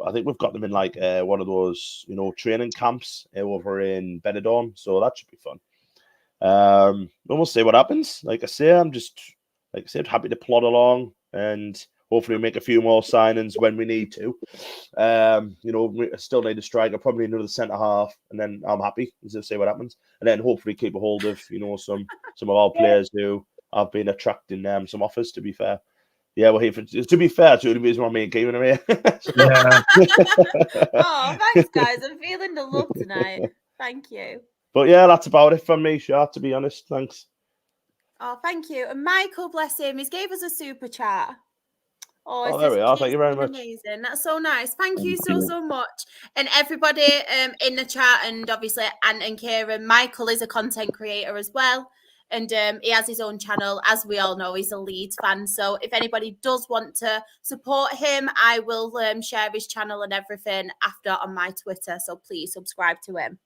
I think we've got them in like one of those, training camps over in Benidorm. So that should be fun. And we'll see what happens. Like I say, I'm just, happy to plod along and hopefully make a few more signings when we need to. We still need a striker, probably another centre half, and then I'm happy to see what happens. And then hopefully keep a hold of, some of our players who have been attracting some offers, to be fair. Yeah, well, to be fair, to the reason why me and Kieran are here. Yeah. Oh, thanks, guys. I'm feeling the love tonight. Thank you. But yeah, that's about it from me, Shah, to be honest. Thanks. Oh, thank you. And Michael, bless him, he gave us a super chat. Oh, there we are. Thank you very much. Amazing. That's so nice. Thank you so much. And everybody in the chat, and obviously Ant and Kieran. Michael is a content creator as well. And he has his own channel. As we all know, he's a Leeds fan. So if anybody does want to support him, I will share his channel and everything after on my Twitter. So please subscribe to him.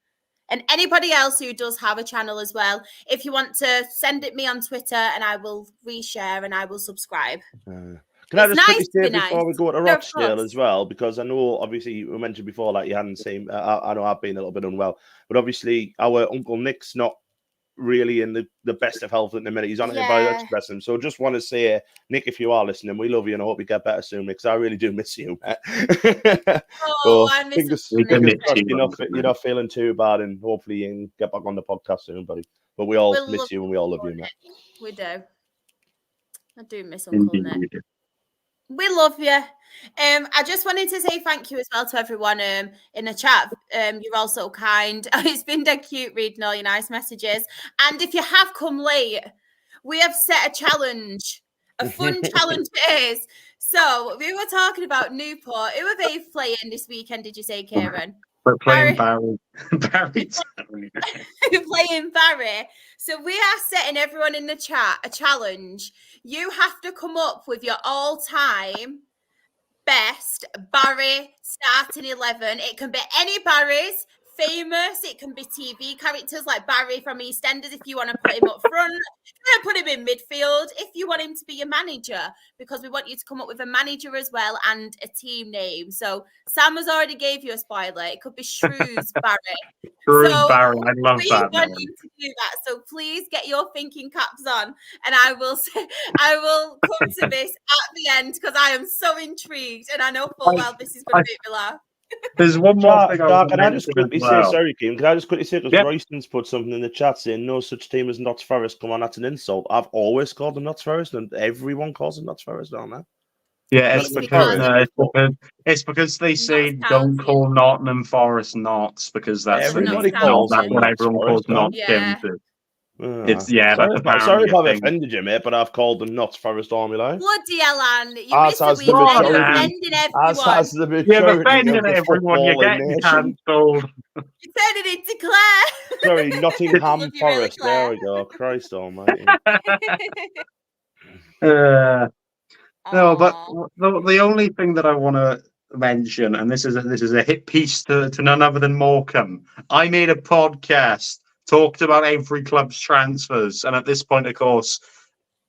And anybody else who does have a channel as well, if you want to send it me on Twitter and I will reshare and I will subscribe. Can I just quickly say before we go to Rochdale as well, because I know obviously you mentioned before that you hadn't seen, I know I've been a little bit unwell, but obviously our Uncle Nick's not really in the best of health at the minute. He's on antibiotics expressing. So just want to say, Nick, if you are listening, we love you and I hope you get better soon, because I really do miss you. I miss you. You're not feeling too bad, and hopefully you can get back on the podcast soon, buddy. But we all miss you and we all love you, mate. We do. I do miss Uncle Nick. We love you. I just wanted to say thank you as well to everyone in the chat. You're all so kind. It's been dead cute reading all your nice messages. And if you have come late, we have set a challenge, a fun challenge it is. So we were talking about Newport. Who are they playing this weekend, did you say, Kieran? We're playing Barry. We're playing Barry. So we are setting everyone in the chat a challenge. You have to come up with your all-time best Barry starting 11. It can be any Barry's famous. It can be TV characters like Barry from EastEnders if you want to put him up front. You put him in midfield if you want him to be your manager, because we want you to come up with a manager as well and a team name. So Sam has already gave you a spoiler. It could be Shrewsbury. Barry, I love we that want name. you to do that. So please get your thinking caps on, and I will come to this at the end because I am so intrigued, and I know full well this is going to make me laugh. There's one more thing I want to can I just quickly say, sorry, Kim, can I just quickly say, because Royston's put something in the chat saying no such team as Notts Forest. Come on, that's an insult. I've always called them Notts Forest, and everyone calls them Notts Forest, don't they? Yeah, it's because they say don't call Nottingham Forest Notts, because that's everybody calls that's what everyone calls Notts. Sorry if I've offended you, mate, but I've called them Notts Forest all my life. Bloody Alan, you as has the offending everyone. As has the majority offending everyone. You're getting cancelled. You turned it into Claire. Sorry, Nottingham Forest. There we go. Christ almighty. No, but the only thing that I want to mention, and this is a hit piece to none other than Morecambe. I made a podcast, talked about every club's transfers, and at this point, of course,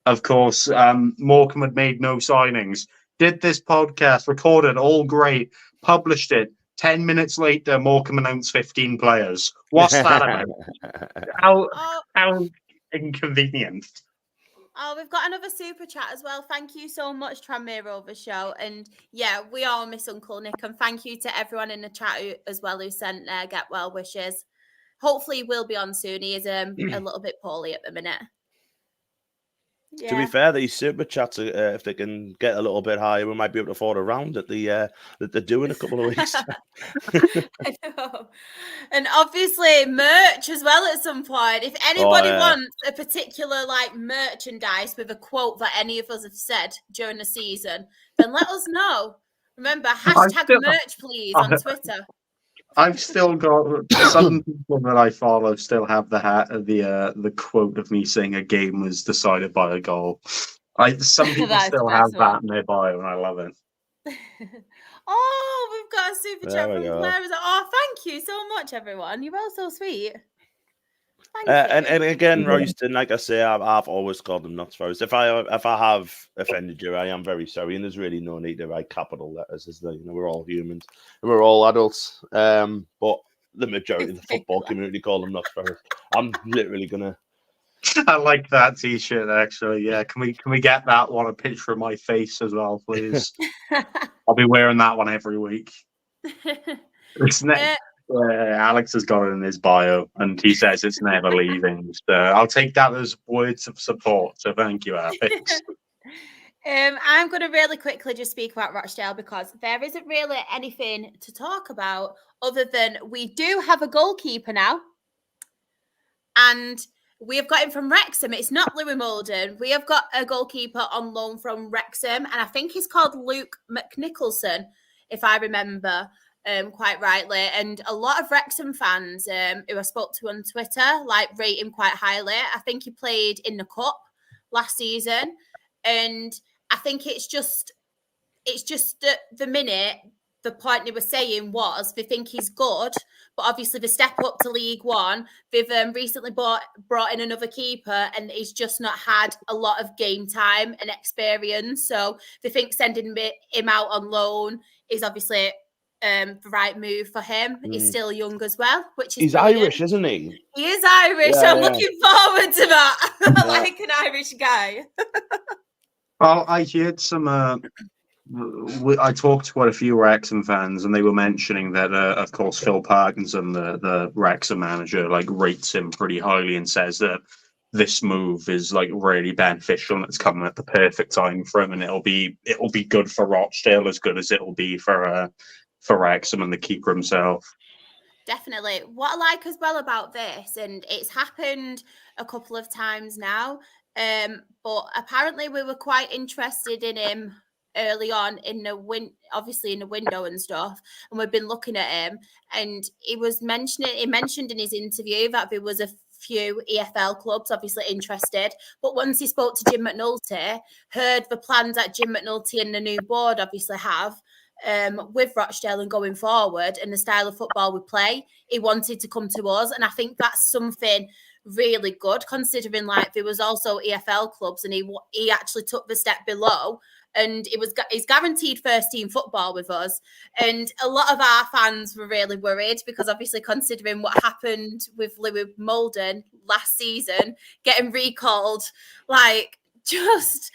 Morecambe had made no signings. Did this podcast, recorded, all great, published it. 10 minutes later, Morecambe announced 15 players. What's that about? How inconvenient. Oh, we've got another super chat as well. Thank you so much, Tranmere Rovers Show. And yeah, we all miss Uncle Nick. And thank you to everyone in the chat as well who sent their get well wishes. Hopefully we'll be on soon. He is a little bit poorly at the minute. Yeah. To be fair, these super chats, if they can get a little bit higher, we might be able to afford a round at the that they're doing a couple of weeks. I know. And obviously merch as well at some point. If anybody wants a particular merchandise with a quote that any of us have said during the season, then let us know. Remember, #merch please on Twitter. I've still got some people that I follow still have the quote of me saying a game was decided by a goal. Some people still have that in their bio, and I love it. Oh, we've got a super chat from Claire. Oh, thank you so much, everyone. You're all so sweet. And again, Royston, like I say, I've always called them Notts Forest. If I have offended you, I am very sorry, and there's really no need to write capital letters. As we're all humans, and we're all adults. But the majority of the football community call them Notts Forest. I'm literally gonna. I like that T-shirt actually. Yeah, can we get that one, a picture of my face as well, please? I'll be wearing that one every week. Alex has got it in his bio, and he says it's never leaving. So I'll take that as words of support. So thank you, Alex. I'm going to really quickly just speak about Rochdale because there isn't really anything to talk about other than we do have a goalkeeper now, and we have got him from Wrexham. It's not Louis Molden. We have got a goalkeeper on loan from Wrexham, and I think he's called Luke McNicholson, if I remember quite rightly. And a lot of Wrexham fans who I spoke to on Twitter rate him quite highly. I think he played in the Cup last season, and I think it's just the minute the point they were saying was they think he's good, but obviously the step up to League One, they've recently brought in another keeper, and he's just not had a lot of game time and experience. So they think sending him out on loan is obviously the right move for him. He's still young as well, which is he's brilliant. Irish, isn't he? He is Irish. Yeah, I'm looking forward to that. Like an Irish guy. Well, I heard some. I talked to quite a few Wrexham fans, and they were mentioning that, of course, Phil Parkinson, the Wrexham manager, rates him pretty highly and says that this move is really beneficial and it's coming at the perfect time for him, and it'll be good for Rochdale as good as it'll be for Wrexham and the keeper himself. Definitely. What I like as well about this, and it's happened a couple of times now, but apparently we were quite interested in him early on in the obviously in the window and stuff, and we've been looking at him, and he mentioned in his interview that there was a few EFL clubs obviously interested, but once he spoke to Jim McNulty, heard the plans that Jim McNulty and the new board obviously have, with Rochdale and going forward and the style of football we play, he wanted to come to us. And I think that's something really good, considering like there was also EFL clubs and he actually took the step below, and he's guaranteed first team football with us. And a lot of our fans were really worried because obviously considering what happened with Louis Molden last season, getting recalled like just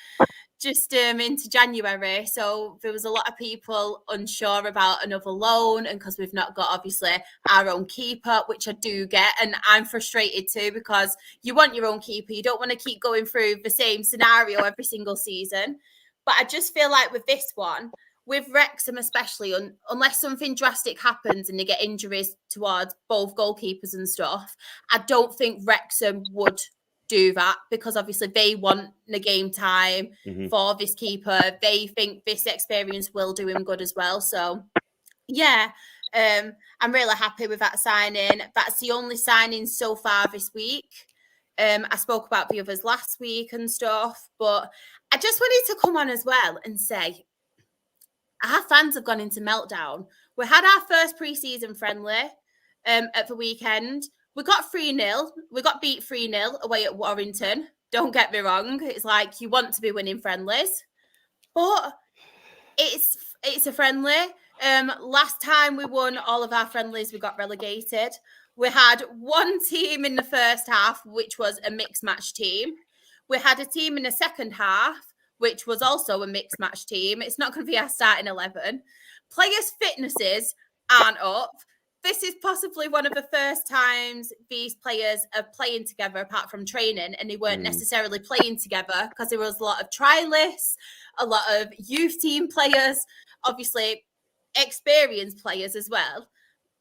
into January. So there was a lot of people unsure about another loan, and because we've not got obviously our own keeper, which I do get, and I'm frustrated too because you want your own keeper. You don't want to keep going through the same scenario every single season. But I just feel like with this one, with Wrexham especially, unless something drastic happens and they get injuries towards both goalkeepers and stuff, I don't think Wrexham would do that because obviously they want the game time for this keeper. They think this experience will do him good as well. So yeah, I'm really happy with that signing. That's the only signing so far this week. I spoke about the others last week and stuff, but I just wanted to come on as well and say our fans have gone into meltdown. We had our first pre-season friendly at the weekend. We got 3-0. We got beat 3-0 away at Warrington. Don't get me wrong. It's like you want to be winning friendlies. But it's a friendly. Last time we won all of our friendlies, we got relegated. We had one team in the first half, which was a mixed match team. We had a team in the second half, which was also a mixed match team. It's not going to be our starting 11. Players' fitnesses aren't up. This is possibly one of the first times these players are playing together apart from training, and they weren't necessarily playing together because there was a lot of trialists, a lot of youth team players, obviously experienced players as well.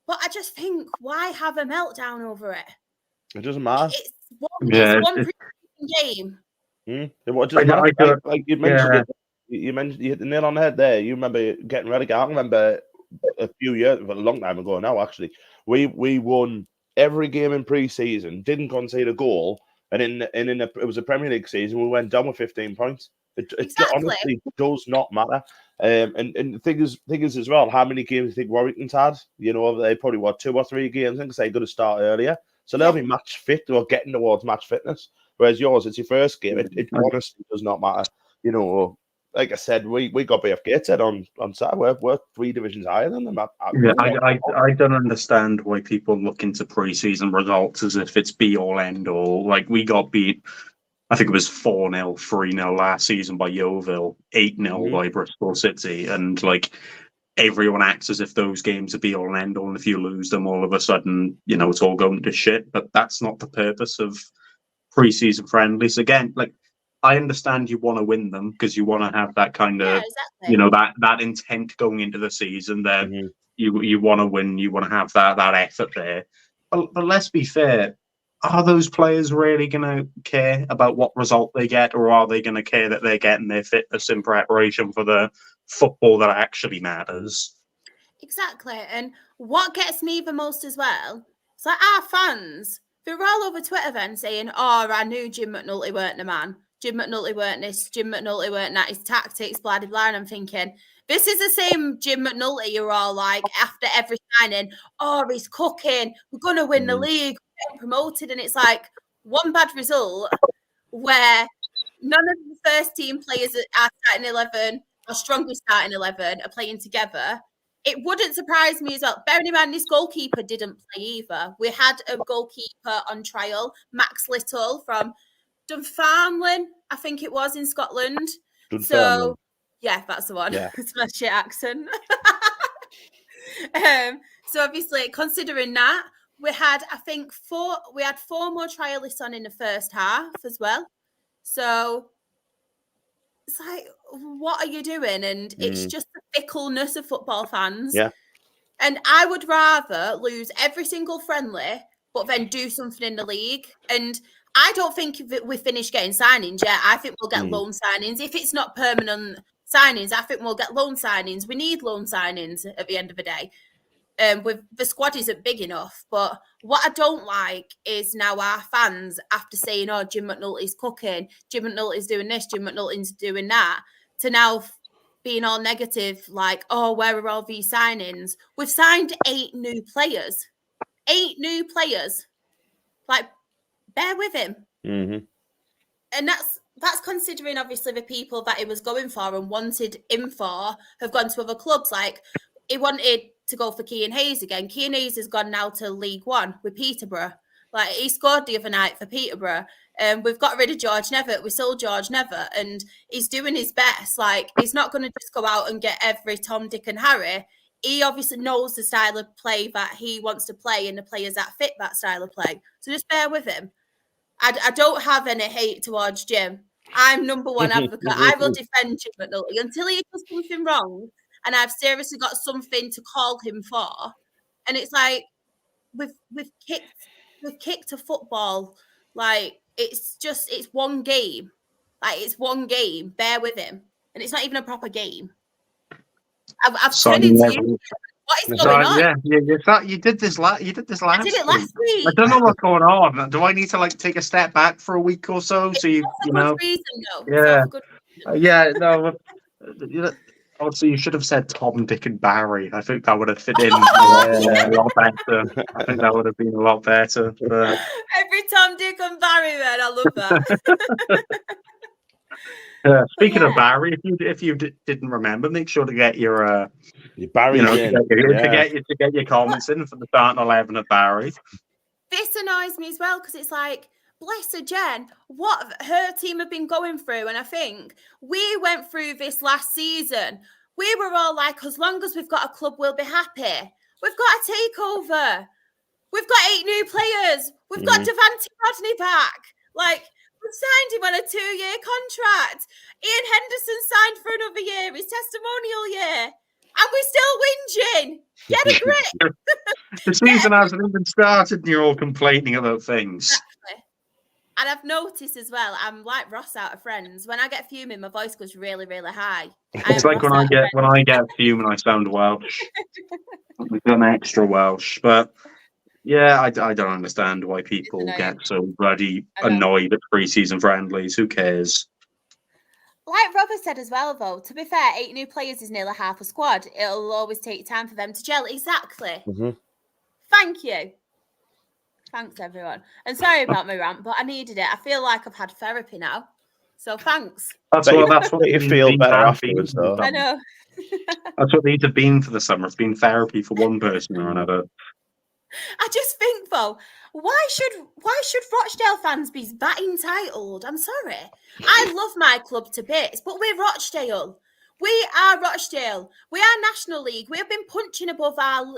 But I just think, why have a meltdown over it? It doesn't matter. It's one game. It doesn't matter. Like you mentioned, you hit the nail on the head there. You remember getting relegated. I remember a few years, a long time ago now, actually. We won every game in pre-season, didn't concede a goal, and it was a Premier League season. We went down with 15 points. It honestly does not matter. And the thing is as well, how many games do you think Warrington's had? You know, they probably 2 or 3 games. I think they got to start earlier, so they'll be match fit or getting towards match fitness. Whereas yours, it's your first game. It honestly does not matter. You know, like I said, we got BFK said on Saturday. We're 3 divisions higher than them. I don't understand why people look into pre-season results as if it's be all end all. Like we got beat, I think it was 4-0, 3-0 last season by Yeovil, 8-0 by Bristol City, and like everyone acts as if those games are be all and end all. And if you lose them, all of a sudden, you know, it's all going to shit. But that's not the purpose of pre-season friendlies. Again, like I understand you want to win them because you want to have that kind of, you know, that intent going into the season. That you want to win, you want to have that effort there. But let's be fair. Are those players really going to care about what result they get, or are they going to care that they're getting their fitness in preparation for the football that actually matters? Exactly. And what gets me the most as well, it's like our fans, they're all over Twitter then saying, oh, I knew Jim McNulty weren't the man. Jim McNulty weren't this. Jim McNulty weren't that. His tactics, blah, blah, blah. And I'm thinking, this is the same Jim McNulty you're all like, after every signing, oh, he's cooking. We're going to win the league. We're getting promoted. And it's like one bad result where none of the first team players are starting 11, or strongest starting 11, are playing together. It wouldn't surprise me as well. Bearing in mind, this goalkeeper didn't play either. We had a goalkeeper on trial, Max Little from Dunfermline, I think it was, in Scotland. So, yeah, that's the one. Yeah. It's my shit accent. So obviously, considering that, we had, I think, 4 more trialists on in the first half as well. So it's like, what are you doing? And it's just the fickleness of football fans. Yeah. And I would rather lose every single friendly, but then do something in the league. And I don't think we finish getting signings yet. I think we'll get loan signings. If it's not permanent signings, I think we'll get loan signings. We need loan signings at the end of the day. With the squad isn't big enough. But what I don't like is now our fans, after saying, oh, Jim McNulty's cooking, Jim McNulty's doing this, Jim McNulty's doing that, to now being all negative, like, oh, where are all these signings? We've signed 8 new players. 8 new players. Like, bear with him. Mm-hmm. And that's considering, obviously, the people that he was going for and wanted him for have gone to other clubs. Like, he wanted to go for Keane Hayes again. Keane Hayes has gone now to League One with Peterborough. Like, he scored the other night for Peterborough. We've got rid of George Nevitt. We sold George Nevitt, and he's doing his best. Like, he's not going to just go out and get every Tom, Dick, and Harry. He obviously knows the style of play that he wants to play and the players that fit that style of play. So just bear with him. I don't have any hate towards Jim. I'm number one advocate. I will defend Jim McNulty until he does something wrong, and I've seriously got something to call him for. And it's like we've kicked a football. Like, it's one game. Like, it's one game. Bear with him, and it's not even a proper game. I've turned into you. What is going on? Yeah, you did this last. I did it last week. I don't know what's going on. Do I need to take a step back for a week or so? So you know. Reason, no. Also, you should have said Tom, Dick, and Barry. I think that would have fit in a lot better. I think that would have been a lot better. But... Every Tom, Dick, and Barry, man. I love that. Speaking of Barry, if you didn't remember, make sure to get your Barry to get your comments in for the starting 11 of Barry. This annoys me as well, because it's like, bless her, Jen, what her team have been going through. And I think we went through this last season. We were all like, as long as we've got a club, we'll be happy. We've got a takeover. We've got 8 new players. We've got Devante Rodney back. Like, we've signed him on a 2-year contract. Ian Henderson signed for another year, his testimonial year. And we're still whinging. Get a grip. The season hasn't even started and you're all complaining about things. Exactly. And I've noticed as well, I'm like Ross out of Friends. When I get fuming, my voice goes really, really high. It's like when I get fuming, I sound Welsh. We've done extra Welsh. But yeah, I don't understand why people get so bloody annoyed at pre-season friendlies. Who cares? Like Robert said as well, though, to be fair, 8 new players is nearly half a squad. It'll always take time for them to gel. Exactly. Mm-hmm. Thank you. Thanks, everyone. And sorry about my rant, but I needed it. I feel like I've had therapy now. So thanks. That's what you feel better afterwards, though. I know. That's what these have been for the summer. It's been therapy for one person or another. I just think, though, why should Rochdale fans be that entitled? I'm sorry. I love my club to bits, but we're Rochdale. We are Rochdale. We are National League. We have been punching above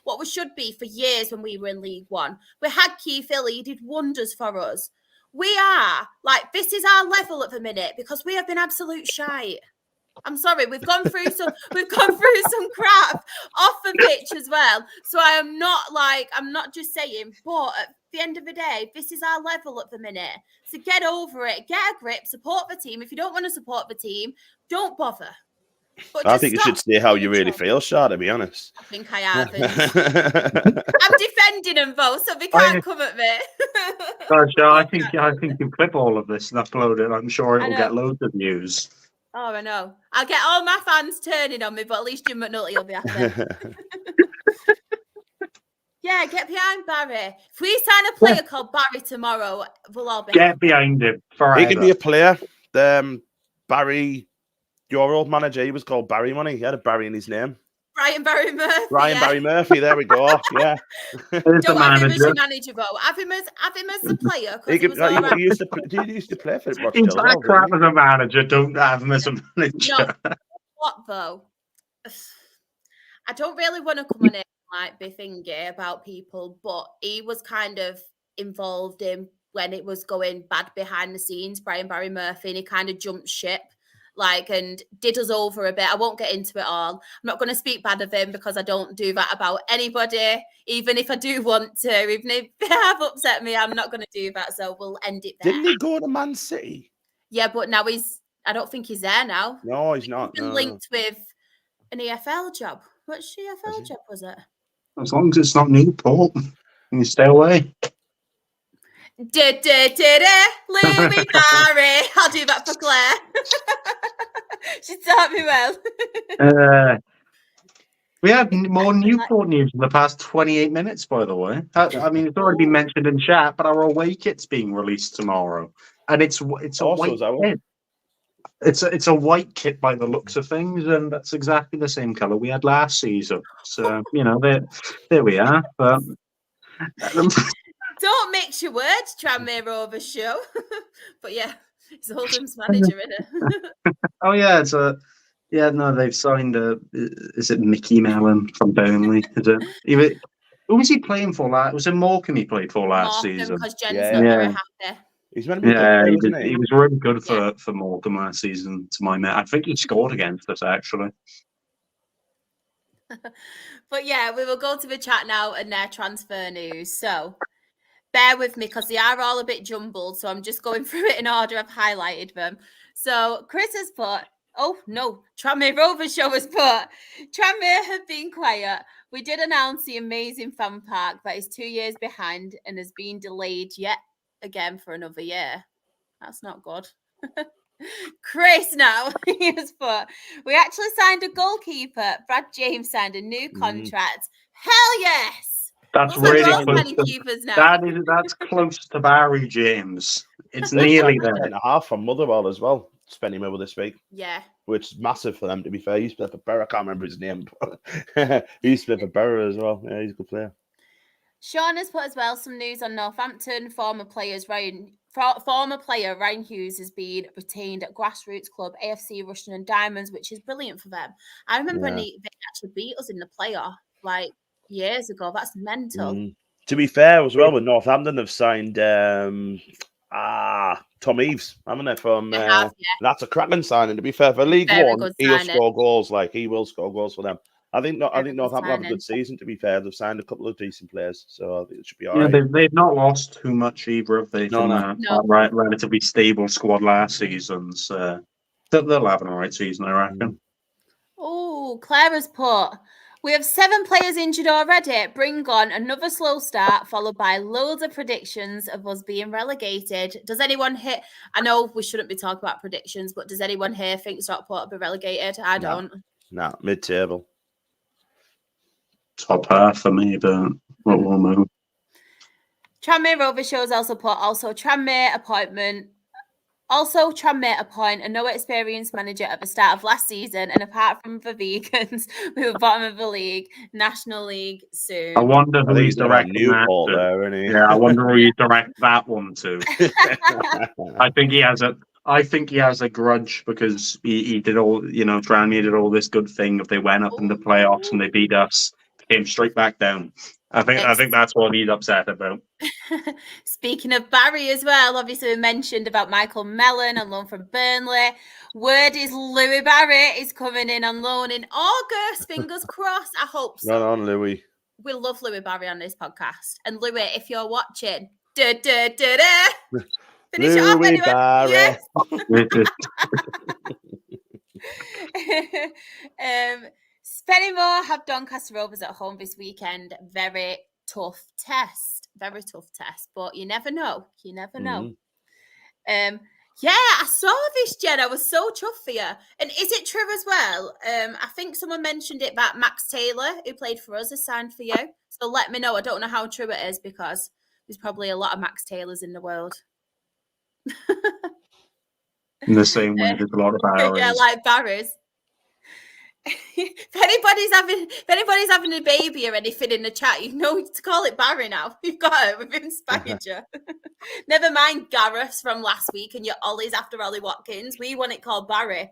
what we should be for years when we were in League One. We had Keith Hill. He did wonders for us. We are this is our level at the minute because we have been absolute shite. I'm sorry, we've gone through some crap off the pitch as well. So I'm not just saying, but at the end of the day, this is our level at the minute. So get over it, get a grip, support the team. If you don't want to support the team, don't bother. But I think you should say how you really feel, Shah, to be honest. I think I have. I'm defending them both, so they can't come at me. Shah, I think you clip all of this and upload it. I'm sure it will get loads of views. Oh, I know. I'll get all my fans turning on me, but at least Jim McNulty will be happy. Yeah, get behind Barry. If we sign a player called Barry tomorrow, we'll all be Get behind him. Forever. He could be a player. Barry, your old manager, he was called Barry Money. He had a Barry in his name. Barry Murphy. Barry Murphy. There we go. Yeah. Don't have him as your manager, though. Have him as the player. He used to play for Rochdale. He's that crap as a manager. Don't have him as a manager. No. What though? I don't really want to come on it be thingy about people, but he was kind of involved in when it was going bad behind the scenes. Barry Murphy, and he kind of jumped ship. And did us over a bit. I won't get into it all. I'm not going to speak bad of him because I don't do that about anybody, even if I do want to. Even if they have upset me, I'm not going to do that. So we'll end it there. Didn't he go to Man City? Yeah, but now I don't think he's there now. No, he's not. He's been linked with an EFL job. Which EFL job was it? As long as it's not Newport, can you stay away? Louis Barry. I'll do that for Claire. She taught me well. We had more Newport news in the past 28 minutes, by the way. I mean, it's already been mentioned in chat, but our away kit's being released tomorrow, and it's a white kit. It's a white kit by the looks of things, and that's exactly the same colour we had last season. So there we are. But don't mix your words, Tranmere Rovers show. But yeah, he's Oldham's manager, isn't it? Oh yeah, they've signed is it Mickey Mellon from Burnley? Is it? Who was he playing for last? Was it Morecambe he played for last season? Because Jen's not very happy. He's meant to be good, he was really good for Morecambe last season, to my mind. I think he scored against us, actually. But yeah, we will go to the chat now and their transfer news. So bear with me because they are all a bit jumbled. So I'm just going through it in order I've highlighted them. So Chris has put, oh no, Tranmere Rovers show has put, Tranmere have been quiet. We did announce the amazing fan park that is 2 years behind and has been delayed yet again for another year. That's not good. Chris now, he has put, we actually signed a goalkeeper. Brad James signed a new contract. Hell yes! That's really close. That's close to Barry James. It's nearly there. And a half from Motherwell as well. Spending over this week. Yeah. Which is massive for them, to be fair. He used to play for Borough. I can't remember his name. But he used to play for Borough as well. Yeah, he's a good player. Sean has put as well some news on Northampton. Former player Ryan Hughes has been retained at grassroots club AFC Russian and Diamonds, which is brilliant for them. I remember when they actually beat us in the playoff like years ago. That's mental. To be fair, as well, with Northampton, they've signed Tom Eaves, haven't they? From that's a cracking signing. To be fair, for League One, he'll score goals. He will score goals for them. I think Northampton have a good season. To be fair, they've signed a couple of decent players, so I think it should be all right. They've not lost too much either. If they from a relatively stable squad last season, so they'll have an all right season, I reckon. Oh, Claire has put, we have 7 players injured already. Bring on another slow start, followed by loads of predictions of us being relegated. Does anyone here? I know we shouldn't be talking about predictions, but does anyone here think Stockport will be relegated? I don't. No, mid-table. Top half for me, but we'll move. Tranmere Rovers shows also put Tranmere appoint a no experienced manager at the start of last season, and apart from the vegans, we were bottom of the league, National League soon. I wonder who he's directing that to. Yeah, I wonder who he's directing that one to. I think he has a grudge because he did all, Tranmere did all this good thing. If they went up in the playoffs and they beat us, came straight back down. I think that's what he's upset about. Speaking of Barry as well, obviously we mentioned about Michael Mellon on loan from Burnley. Word is Louis Barry is coming in on loan in August. Fingers crossed. I hope so. Right on, Louis. We love Louis Barry on this podcast. And Louis, if you're watching, finish it off Louis anyway. Barry. Yes. Spennymoor have Doncaster Rovers at home this weekend. Very tough test. But you never know. I saw this, Jen. I was so chuffed for you. And is it true as well? I think someone mentioned it that Max Taylor, who played for us, has signed for you. So let me know. I don't know how true it is because there's probably a lot of Max Taylors in the world. In the same way, there's a lot of Barrys. Yeah, like Barrys. If anybody's having a baby or anything in the chat, you know to call it Barry now. You've got it. We've inspired you. Never mind Gareth from last week and your Ollie's after Ollie Watkins. We want it called Barry.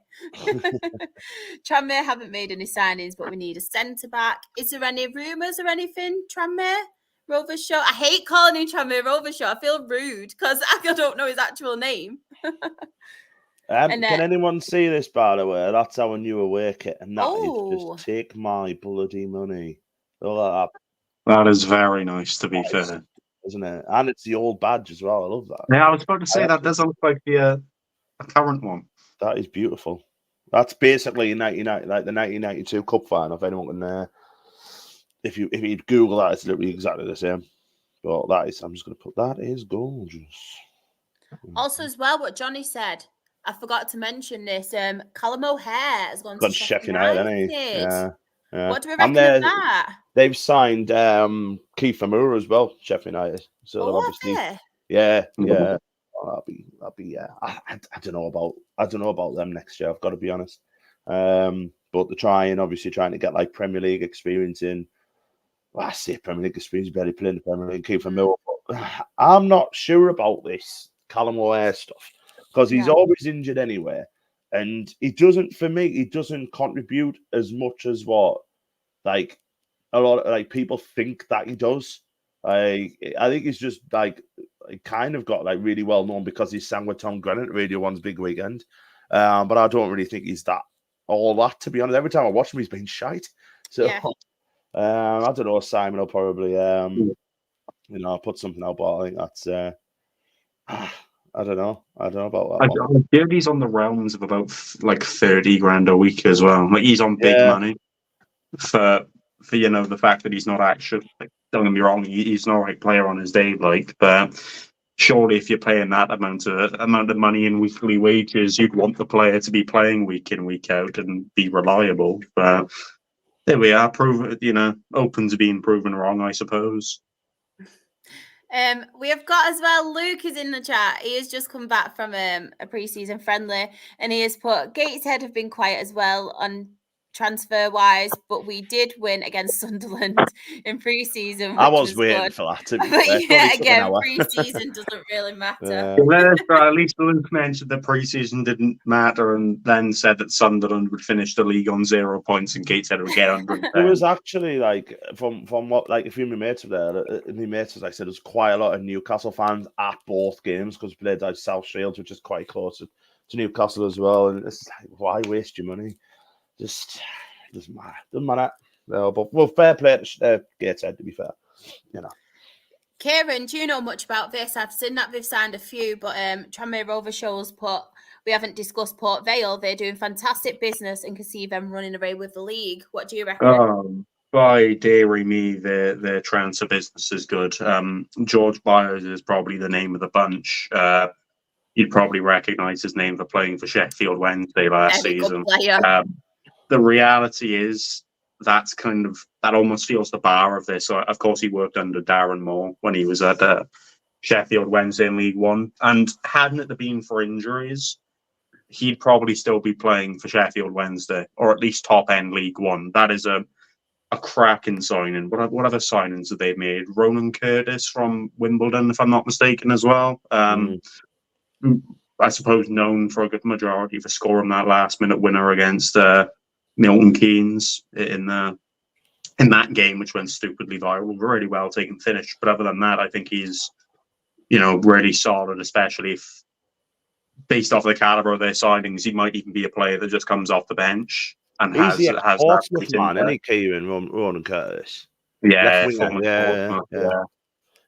Tranmere haven't made any signings, but we need a centre back. Is there any rumours or anything, Tranmere Rovers show? I hate calling him Tranmere Rovers show. I feel rude because I don't know his actual name. Can anyone see this, by the way? That's our new away kit, and that is just take my bloody money. Look at that. That is very nice, to be fair. Isn't it? And it's the old badge as well. I love that. Yeah, I was about to say that doesn't look like the current one. That is beautiful. That's basically like the 1992 Cup final. If anyone can, if you Google that, it's literally exactly the same. But that is, I'm just going to put that is gorgeous. Also, as well, what Johnny said, I forgot to mention this. Callum O'Hare has gone to Got Sheffield Sheffield United, United. hasn't he? Yeah. What do we And reckon of that? they've signed Keith Moore as well, Sheffield United. So they've obviously, have yeah. I'll be, yeah. I don't know about them next year. I've got to be honest. But they're obviously trying to get like Premier League experience in. Well, I say Premier League experience, barely playing the Premier League. Keith Moore. I'm not sure about this Callum O'Hare stuff because he's always injured anyway, and he doesn't contribute as much as what like a lot of like people think that he does. I think he's just like kind of got like really well known because he sang with Tom Grennan at Radio 1's Big Weekend. But I don't really think he's all that, to be honest. Every time I watch him, he's been shite. So I don't know. Simon will probably put something out, but I think that's I don't know about that. I heard he's on the realms of about like 30 grand a week as well. Like he's on big money for the fact that he's not actually, like, don't get me wrong, he's not a right player on his day, like, but surely if you're paying that amount of money in weekly wages, you'd want the player to be playing week in, week out and be reliable. But there we are, open to being proven wrong, I suppose. We have got as well, Luke is in the chat. He has just come back from a pre-season friendly, and he has put Gateshead have been quiet as well on transfer wise, but we did win against Sunderland in pre-season. I was waiting good for that, to be but fair. again, pre-season doesn't really matter. At least Luke mentioned that pre-season didn't matter, and then said that Sunderland would finish the league on 0 points and Gateshead would get 100. It was actually like from what like a few of my mates were there. My mates, as I said, there's quite a lot of Newcastle fans at both games because we played like South Shields, which is quite close to Newcastle as well. And it's like, why waste your money? Just doesn't matter. No, but fair play to Gateshead, to be fair. Kieran, do you know much about this? I've seen that they've signed a few, but Tranmere Rovers shows we haven't discussed Port Vale. They're doing fantastic business and can see them running away with the league. What do you reckon? By dairy me, their transfer business is good. George Byers is probably the name of the bunch. You'd probably recognise his name for playing for Sheffield Wednesday last season. The reality is that almost feels the bar of this. So, of course, he worked under Darren Moore when he was at Sheffield Wednesday in League One, and hadn't it been for injuries, he'd probably still be playing for Sheffield Wednesday, or at least top end League One. That is a cracking signing. What other signings have they made? Ronan Curtis from Wimbledon, if I'm not mistaken, as well. I suppose known for a good majority for scoring that last minute winner against Milton Keynes in that game, which went stupidly viral. Really well taken finish. But other than that, I think he's really solid, especially if based off the caliber of their signings, he might even be a player that just comes off the bench and has Portsmouth man, isn't he, Kieran Ronan Curtis? Yeah, yeah.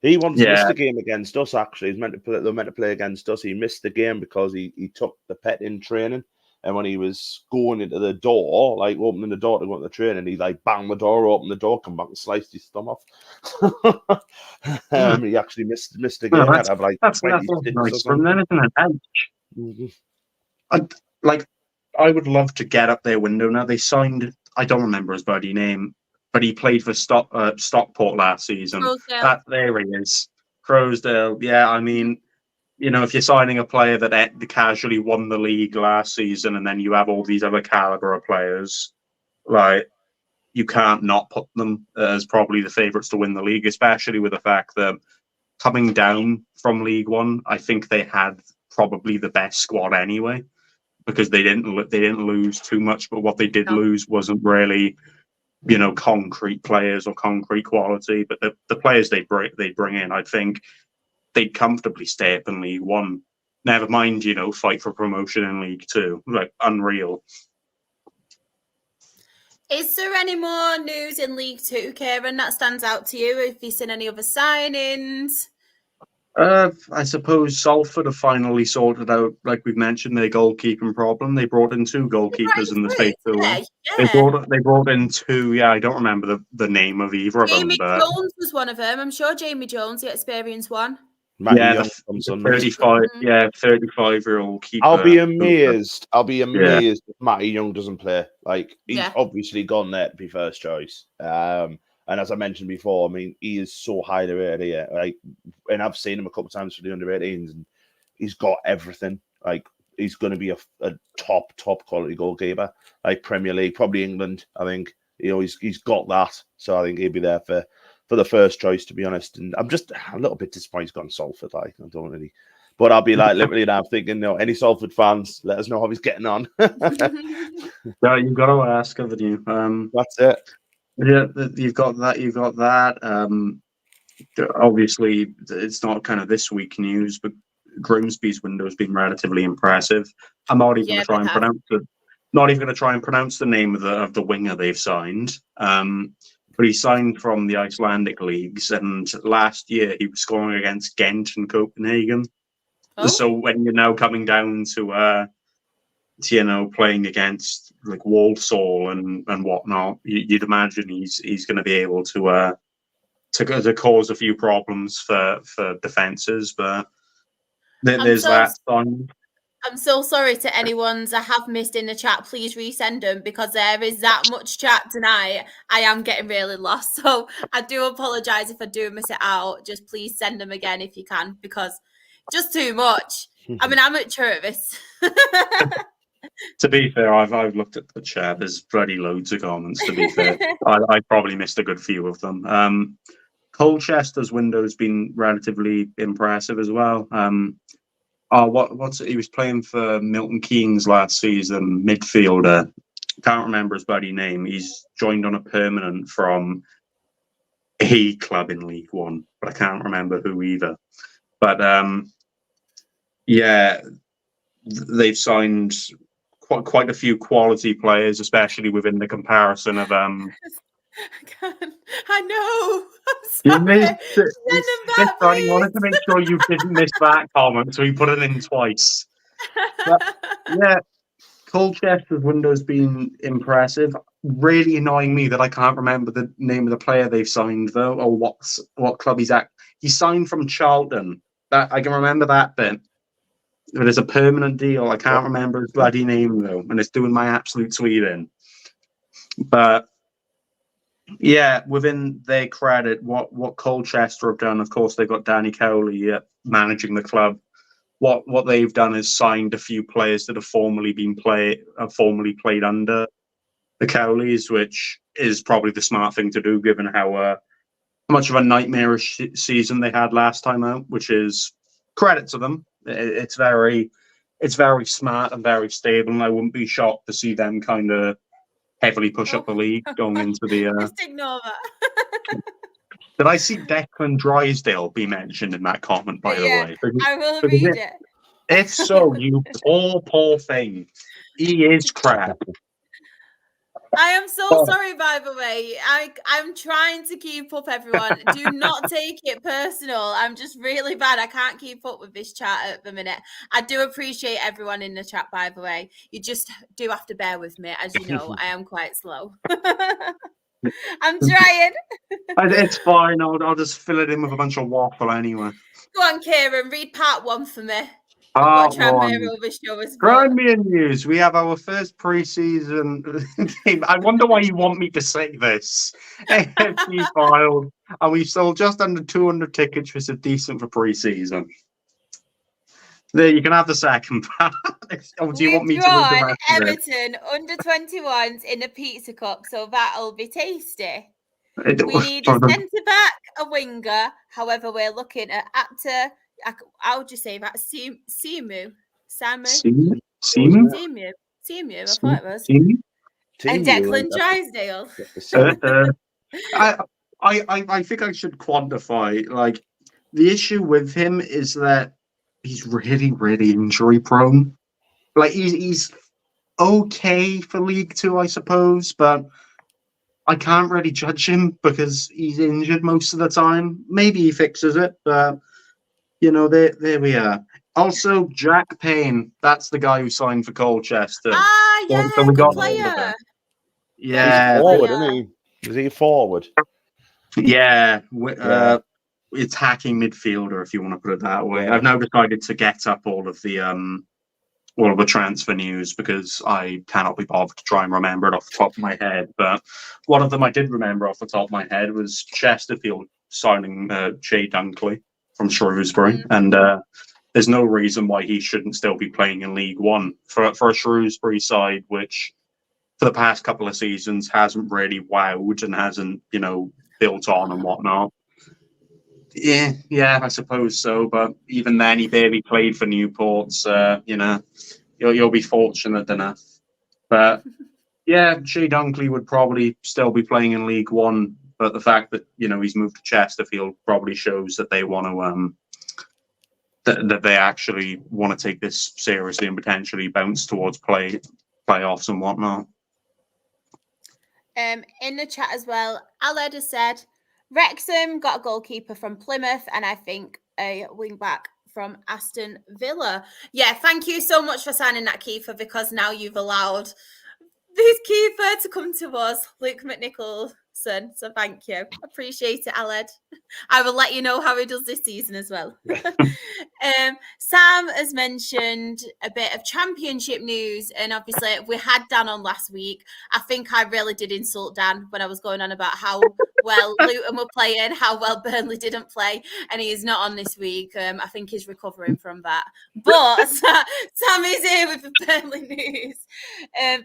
He once missed a game against us. Actually, they were meant to play against us. He missed the game because he took the pet in training, and when he was going into the door, like opening the door to go into the training, he like banged the door, opened the door, come back and sliced his thumb off. He actually missed the game. That's nice from then, isn't it? I would love to get up their window now. They signed, I don't remember his bloody name, but he played for Stockport last season. There he is. Crowsdale. Yeah, I mean, if you're signing a player that casually won the league last season and then you have all these other caliber of players, like, you can't not put them as probably the favourites to win the league, especially with the fact that coming down from League One, I think they had probably the best squad anyway, because they didn't lose too much, but what they did lose wasn't really concrete players or concrete quality, but the players they bring in, I think they'd comfortably stay up in League One. Never mind, fight for promotion in League Two. Like, unreal. Is there any more news in League Two, Kieran, that stands out to you? Have you seen any other signings? I suppose Salford have finally sorted out, like we've mentioned, their goalkeeping problem. They brought in two goalkeepers in the space of a week. They brought in two. Yeah, I don't remember the name of either of them. Jamie But Jones was one of them. I'm sure Jamie Jones, the experienced one. Matty yeah, Young the 35. Yeah, 35-year-old keeper. I'll be amazed. Yeah. If Matty Young doesn't play. Like, he's obviously gone there to be first choice. And as I mentioned before, I mean, he is so highly rated here. Like, and I've seen him a couple of times for the under-18s, and he's got everything. Like, he's going to be a top quality goalkeeper. Like Premier League, probably England. I think he's got that. So I think he'll be there for the first choice, to be honest. And I'm just a little bit disappointed he's gone Salford. Like, I don't really. But I'll be like literally now thinking, any Salford fans, let us know how he's getting on. Yeah, you've got to ask, haven't you? That's it. Yeah, you've got that. Obviously, it's not kind of this week news, but Grimsby's window has been relatively impressive. I'm not even going to try and pronounce it. Not even going to try and pronounce the name of the winger they've signed. But he signed from the Icelandic leagues, and last year he was scoring against Ghent and Copenhagen. Oh. So when you're now coming down to playing against like Walsall and whatnot, you'd imagine he's going to be able to cause a few problems for defences. But there's that on. I'm so sorry to anyone's I have missed in the chat. Please resend them because there is that much chat tonight. I am getting really lost. So I do apologise if I do miss it out. Just please send them again if you can, because just too much. I'm an amateur at this. To be fair, I've looked at the chat. There's bloody loads of comments, to be fair. I probably missed a good few of them. Colchester's window's been relatively impressive as well. He was playing for Milton Keynes last season, midfielder. Can't remember his bloody name. He's joined on a permanent from a club in League One, but I can't remember who either. But they've signed quite a few quality players, especially within the comparison of I know. I'm sorry. You missed it. I wanted to make sure you didn't miss that comment, so he put it in twice. But, yeah, Colchester's window's been impressive. Really annoying me that I can't remember the name of the player they've signed, though, or what club he's at. He signed from Charlton. That I can remember that bit. But it's a permanent deal. I can't remember his bloody name, though, and it's doing my absolute sweet in. But yeah, within their credit, what Colchester have done, of course, they've got Danny Cowley managing the club. What they've done is signed a few players that have formerly played under the Cowleys, which is probably the smart thing to do, given how much of a nightmarish season they had last time out. Which is credit to them. It's very smart and very stable, and I wouldn't be shocked to see them kind of heavily push up the league going into the. Just ignore that. Did I see Declan Drysdale be mentioned in that comment, by the way? I will read it. If so, you poor thing. He is crap. I am so sorry, by the way. I'm trying to keep up, everyone. Do not take it personal. I'm just really bad. I can't keep up with this chat at the minute. I do appreciate everyone in the chat, by the way. You just do have to bear with me. As you know, I am quite slow. I'm trying. It's fine. I'll just fill it in with a bunch of waffle anyway. Go on, Kieran. Read part 1 for me. Grimian news. We have our first pre-season game. I wonder why you want me to say this. AFC filed, and we've sold just under 200 tickets, which is decent for pre-season. There, you can have the second part. Or do you want me to read the rest of it? Everton under 21s in a pizza cup, so that'll be tasty. We need a centre-back, a winger. However, we're looking at actor. How would you say that? Simu. Simu? I thought it was. And Declan Drysdale. I think I should quantify. Like, the issue with him is that he's really, really injury prone. Like, he's okay for League Two, I suppose, but I can't really judge him because he's injured most of the time. Maybe he fixes it, but there we are. Also, Jack Payne, that's the guy who signed for Colchester. Ah, yeah, So we good got player. Yeah, He's forward, isn't he? Is he forward? yeah. Yeah. It's hacking midfielder, if you want to put it that way. Yeah. I've now decided to get up all of the transfer news because I cannot be bothered to try and remember it off the top of my head. But one of them I did remember off the top of my head was Chesterfield signing Jay Dunkley from Shrewsbury, and there's no reason why he shouldn't still be playing in League One for a Shrewsbury side, which for the past couple of seasons hasn't really wowed and hasn't built on and whatnot. Yeah, I suppose so. But even then, he barely played for Newport. So, you'll be fortunate enough. But yeah, Shea Dunkley would probably still be playing in League One. But the fact that he's moved to Chesterfield probably shows that they want to that they actually want to take this seriously and potentially bounce towards playoffs and whatnot. In the chat as well, Aled has said Wrexham got a goalkeeper from Plymouth and I think a wing back from Aston Villa. Yeah, thank you so much for signing that, Kiefer, because now you've allowed this Kiefer to come to us, Luke McNicholson. So thank you. Appreciate it, Aled. I will let you know how he does this season as well. Sam has mentioned a bit of championship news, and obviously we had Dan on last week. I think I really did insult Dan when I was going on about how well Luton were playing, how well Burnley didn't play, and he is not on this week. I think he's recovering from that. But Sam is here with the Burnley news.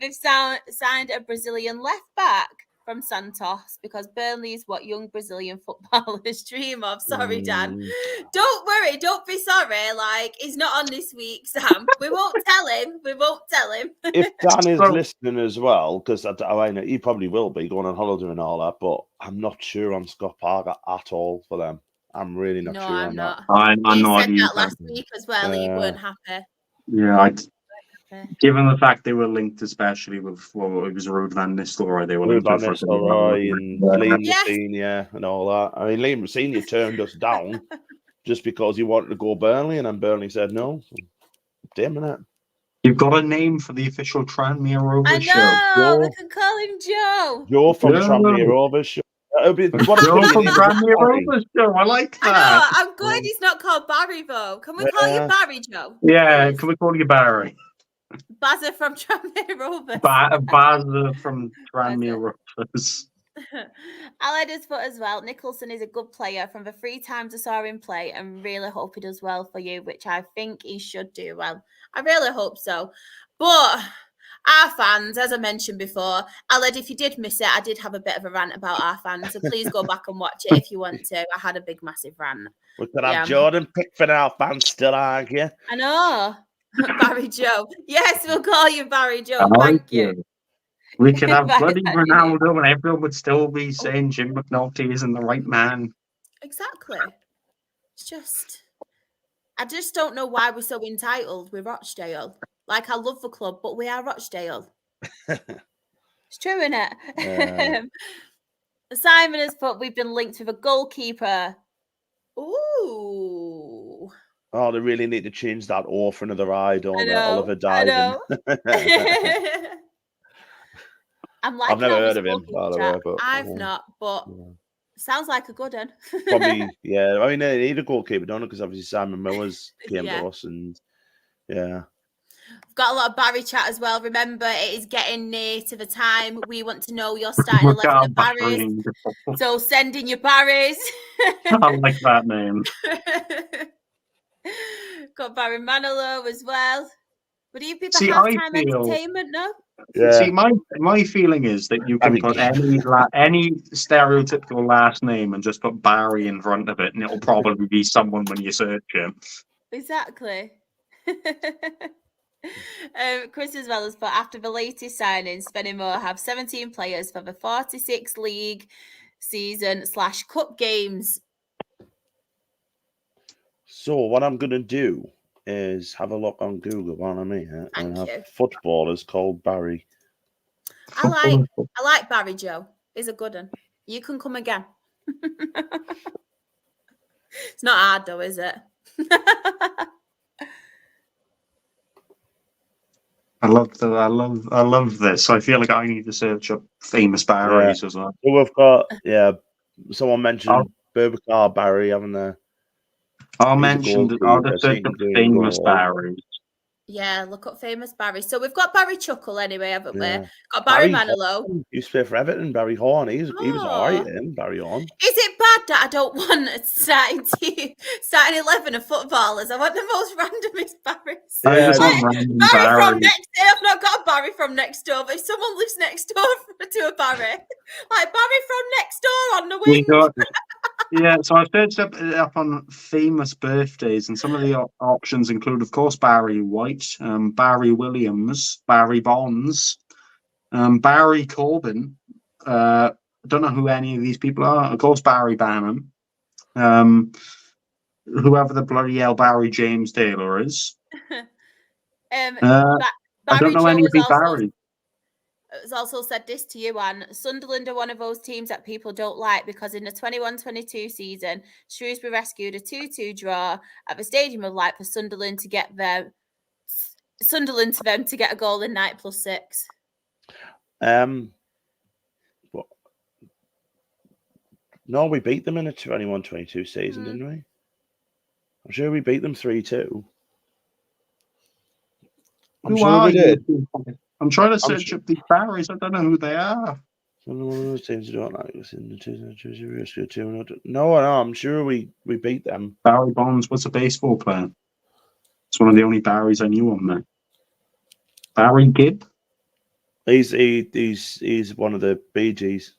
They've signed a Brazilian left back from Santos because Burnley is what young Brazilian footballers dream of. Sorry, Dan. Don't worry. Don't be sorry. Like, he's not on this week, Sam. We won't tell him. If Dan is listening as well, because I know he probably will be going on holiday and all that, but I'm not sure on Scott Parker at all for them. I'm really not sure on that. I'm not said either. That last week as well. That you weren't happy. Yeah, given the fact they were linked, especially with it was Ruud van Nistelrooy, they were linked Van with Nistelrooy and Liam Senior and all that. I mean, Liam Senior turned us down just because he wanted to go Burnley, and then Burnley said no. Damn it! You've got a name for the official Tranmere Rovers show. I know. We can call him Joe. Joe from Tranmere Rovers show. Joe from Tranmere Rovers show. I like that. I know. I'm glad he's not called Barry though. Can we call you Barry, Joe? Yeah, can we call you Barry? Bazza from Tranmere Rovers. Bazza from Tranmere Rovers. Alad's foot as well. Nicholson is a good player. From the 3 times I saw him play, and really hope he does well for you, which I think he should do well. I really hope so. But our fans, as I mentioned before, Aled, if you did miss it, I did have a bit of a rant about our fans, so please go back and watch it if you want to. I had a big, massive rant. We could have Jordan Pickford, our fans still argue. I know. Barry Joe. Yes, we'll call you Barry Joe. Thank you. We could have bloody Ronaldo and everyone would still be saying Jim McNulty isn't the right man. Exactly. It's just, I just don't know why we're so entitled with Rochdale. Like, I love the club, but we are Rochdale. It's true, isn't it? Yeah. Simon has put, we've been linked with a goalkeeper. Ooh. Oh, they really need to change that O for another eye, don't they? Oliver Dykes. I've never heard of him, by the way. But, I've not, but sounds like a good one. Probably, yeah. I mean, they need a goalkeeper, don't they? Because obviously Simon Miller's came to us, and yeah. We've got a lot of Barry chat as well. Remember, it is getting near to the time. We want to know your starting 11 of Barry's. So send in your Barry's. I like that name. Got Barry Manilow as well. Would he be the halftime entertainment? No. Yeah. See, my feeling is that you can put any stereotypical last name and just put Barry in front of it, and it'll probably be someone when you search him. Exactly. Chris as well as put, after the latest signings, Fenimore have 17 players for the 46 league season / cup games. So what I'm going to do is have a look on Google while I'm here and have footballers called Barry. I like Barry Joe. He's a good one. You can come again. It's not hard though, is it? I love this. I feel like I need to search up famous Barrys as well. So we've got someone mentioned Boubacar Barry, haven't they? I'll He's just search up famous Barrys. Yeah, look up famous Barry. So we've got Barry Chuckle anyway, haven't we? Got Barry Manilow. Horn used to play for Everton. Barry Horn. He was alright. Barry Horn. Is it bad that I don't want a starting 11 of footballers? I want the most randomest Barrys. I just Like, want random Barry from Barrys. next door. I've not got a Barry from next door, but if someone lives next door to a Barry, like Barry from next door on the wing. Yeah, so I've searched up on famous birthdays, and some of the options include, of course, Barry White, Barry Williams, Barry Bonds, Barry Corbin. I don't know who any of these people are. Of course, Barry Bannon. Whoever the bloody hell Barry James Taylor is. Barry I don't know Joe any of these Barrys. has also said this to you, Anne. Sunderland are one of those teams that people don't like because in the 21-22 season, Shrewsbury rescued a 2-2 draw at the Stadium of Light for Sunderland to get them to get a goal in night +6. No, we beat them in the 21-22 season, didn't we? I'm sure we beat them 3-2. I'm sure we did. I'm trying to search up these Barrys. I don't know who they are. No, I'm sure we beat them. Barry Bonds was a baseball player. It's one of the only Barrys I knew on there. Barry Gibb. He's one of the Bee Gees.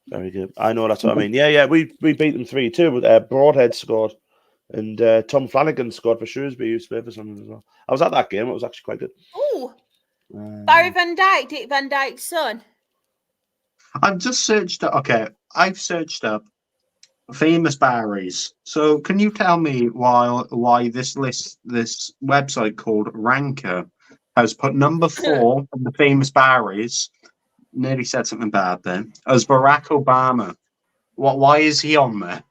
Very good. I know, that's what I mean. Yeah, we beat them 3-2. Broadhead scored, and Tom Flanagan scored for Shrewsbury. He used to play for something as well. I was at that game. It was actually quite good. Oh, Barry Van Dijk, Dick Van Dijk's son. I've just searched up. Okay, I've searched up famous Barrys. So, can you tell me why this website called Ranker has put number 4 of the famous Barrys? Nearly said something bad then. As Barack Obama. Why is he on there?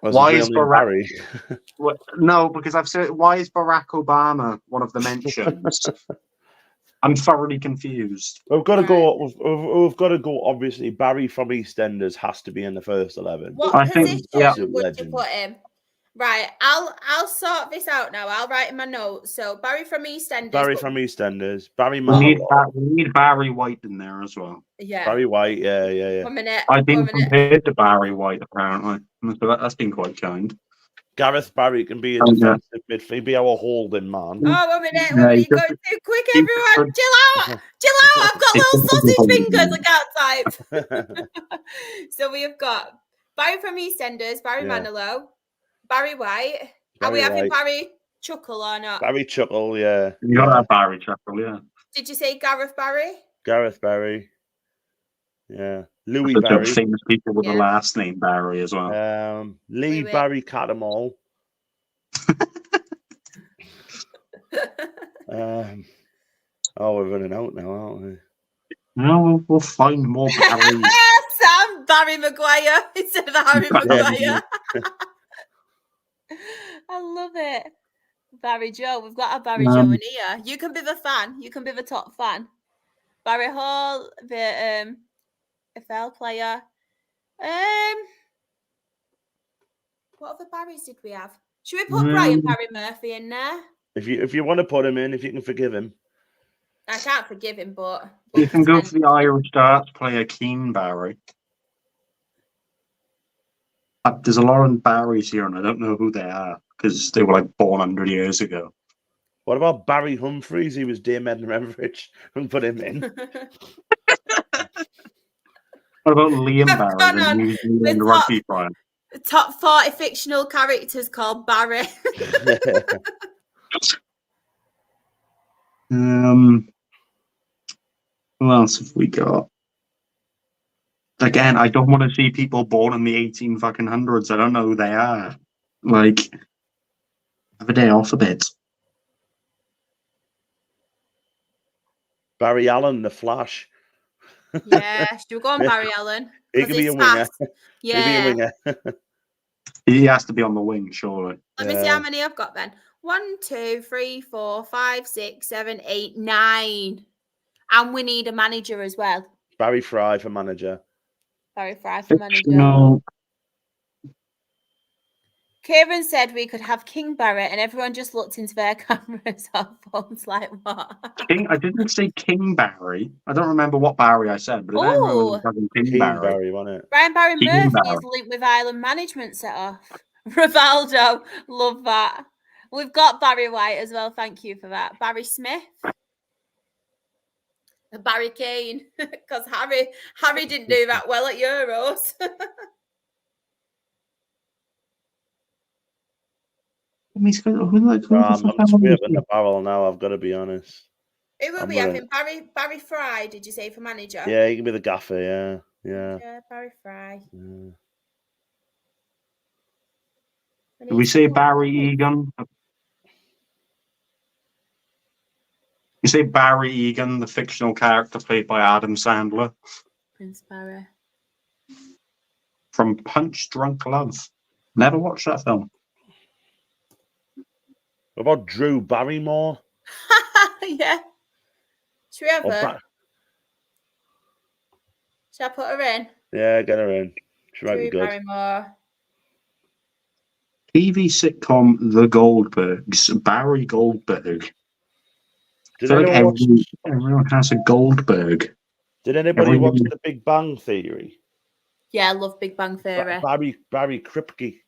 Why is Barack? No, because I've said, why is Barack Obama one of the mentions? I'm thoroughly confused. We've got to go. We've got to go. Obviously, Barry from EastEnders has to be in the first 11. What position would you put him? Right, I'll sort this out now. I'll write in my notes. So Barry from EastEnders. Barry Manilow. We need Barry White in there as well. Yeah. Barry White. Yeah. 1 minute. I've been compared to Barry White apparently. So that's been quite kind. Gareth Barry can be a defensive midfield, be our holding man. Oh, 1 minute. You're going too quick, everyone. Chill out. I've got little sausage fingers. I can't type. So we have got Barry from EastEnders, Barry Manilow, Barry White. Are we having Barry Chuckle or not? Barry Chuckle, yeah. You got that Barry Chuckle, yeah. Did you say Gareth Barry? Gareth Barry. Yeah. Louis Barry. Famous people with the last name Barry as well. Lee Barry Catamall. We're running out now, aren't we? No, we'll find more Barrys. Sam Barry Maguire instead of Harry Maguire. I love it. Barry Joe. We've got a Barry Joe in here. You can be the fan. You can be the top fan. Barry Hall, the EFL player. What other Barrys did we have? Should we put Brian Barry Murphy in there? If you want to put him in, if you can forgive him. I can't forgive him, but you can go for the Irish darts player Keane Barry. There's a lot of Barrys here, and I don't know who they are because they were like born 100 years ago. What about Barry Humphries? He was Dame Edna Everidge and put him in. What about Liam Barry? The rugby player. Top 40 fictional characters called Barry. Who else have we got? Again, I don't want to see people born in the 1800s. I don't know who they are. Like, have a day off a bit. Barry Allen, the Flash. Yeah, should we go on Barry Allen? He could be a winger. Yeah. He could be a winger. He has to be on the wing, surely. Let me see how many I've got then. 1, 2, 3, 4, 5, 6, 7, 8, 9. And we need a manager as well. Barry Fry for manager. Barry Fry for manager. Fictional. Kieran said we could have King Barrett, and everyone just looked into their cameras or phones like, what? I didn't say King Barry. I don't remember what Barry I said, but I don't remember having King Barry. Wasn't it? Brian Barry King Murphy Barry. is linked with Island Management set off. Rivaldo, love that. We've got Barry White as well. Thank you for that. Barry Smith. Barry Kane, because Harry didn't do that well at Euros. I'm scraping the barrel now, I've got to be honest. Who will be having? Barry Fry, did you say, for manager? Yeah, he can be the gaffer, yeah. Yeah, Barry Fry. Yeah. Did we say Barry Egan? You say Barry Egan, the fictional character played by Adam Sandler. Prince Barry. From Punch Drunk Love. Never watched that film. What about Drew Barrymore? Yeah. Should we have her? Should I put her in? Yeah, get her in. She might be Drew good. Barrymore. TV sitcom The Goldbergs. Barry Goldberg. Did everyone has a Goldberg. Did anybody watch The Big Bang Theory? Yeah, I love Big Bang Theory. Barry Kripke.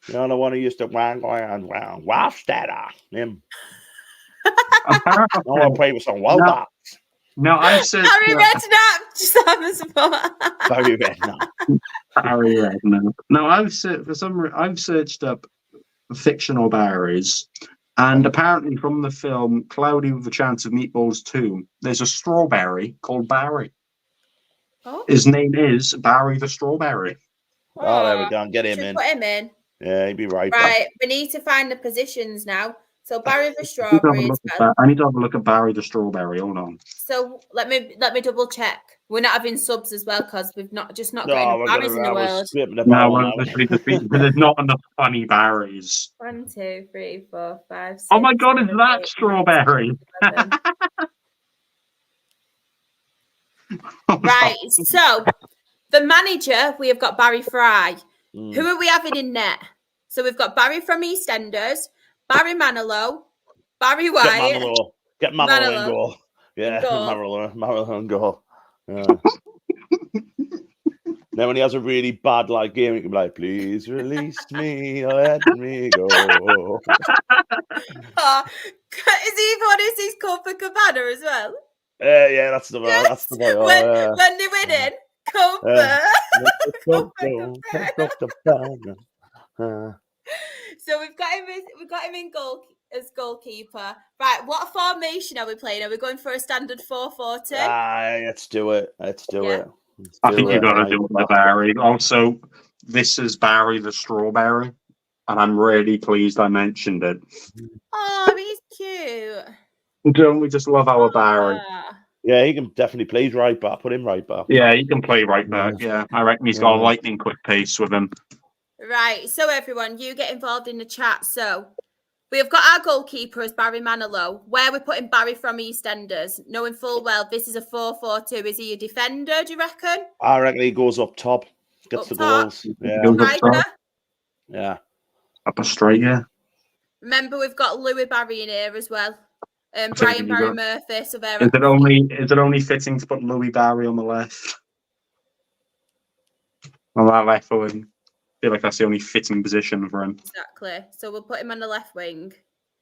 You know the one who used to wang Wafstetter. Him. I want to play with some Wobots. No, I've said Harry Redknapp. Just have a support. Barry Redknapp. Harry Redknapp. No, I've searched up fictional Barrys, and apparently from the film Cloudy with a Chance of Meatballs 2, there's a strawberry called Barry. Oh. His name is Barry the Strawberry. Oh, there we go. Get him in. Put him in. Yeah, he'd be right. Right, we need to find the positions now. So Barry the Strawberry. I need to have a look at Barry the Strawberry. Hold on. So let me double check. We're not having subs as well because we've not got enough Barrys in the world. No, there's not enough funny Barrys. 1, 2, 3, 4, 5, 6. Oh my God, is that Strawberry? Right, so the manager, we have got Barry Fry. Who are we having in net? So we've got Barry from EastEnders, Barry Manilow, Barry White. Get Manilow in goal. Yeah, Manilow in goal. Yeah. Then when he has a really bad game, he can be like, "Please release me, let me go." Is he one who sees Copacabana as well? Yeah, that's the one. Yes. That's the one. When they win in, So we've got him in goal as goalkeeper. Right, what formation are we playing? Are we going for a standard 4-4-2? Let's do it. I think you've got to do it with Barry. Also, this is Barry the Strawberry, and I'm really pleased I mentioned it. Oh, he's cute. Don't we just love our Barry? Yeah, he can definitely play right back. Put him right back. Yeah, he can play right back. Yeah, I reckon he's got a lightning quick pace with him. Right, so everyone, you get involved in the chat. So we have got our goalkeeper as Barry Manilow. Where we're putting Barry from EastEnders, knowing full well this is a 4-4-2. Is he a defender, do you reckon? I reckon he goes up top, gets the goals. Yeah. Up a striker. Remember, we've got Louis Barry in here as well. Brian Barry Murphy. So there. Is it only fitting to put Louis Barry on the left? On that left wing. I feel like that's the only fitting position for him. Exactly. So we'll put him on the left wing.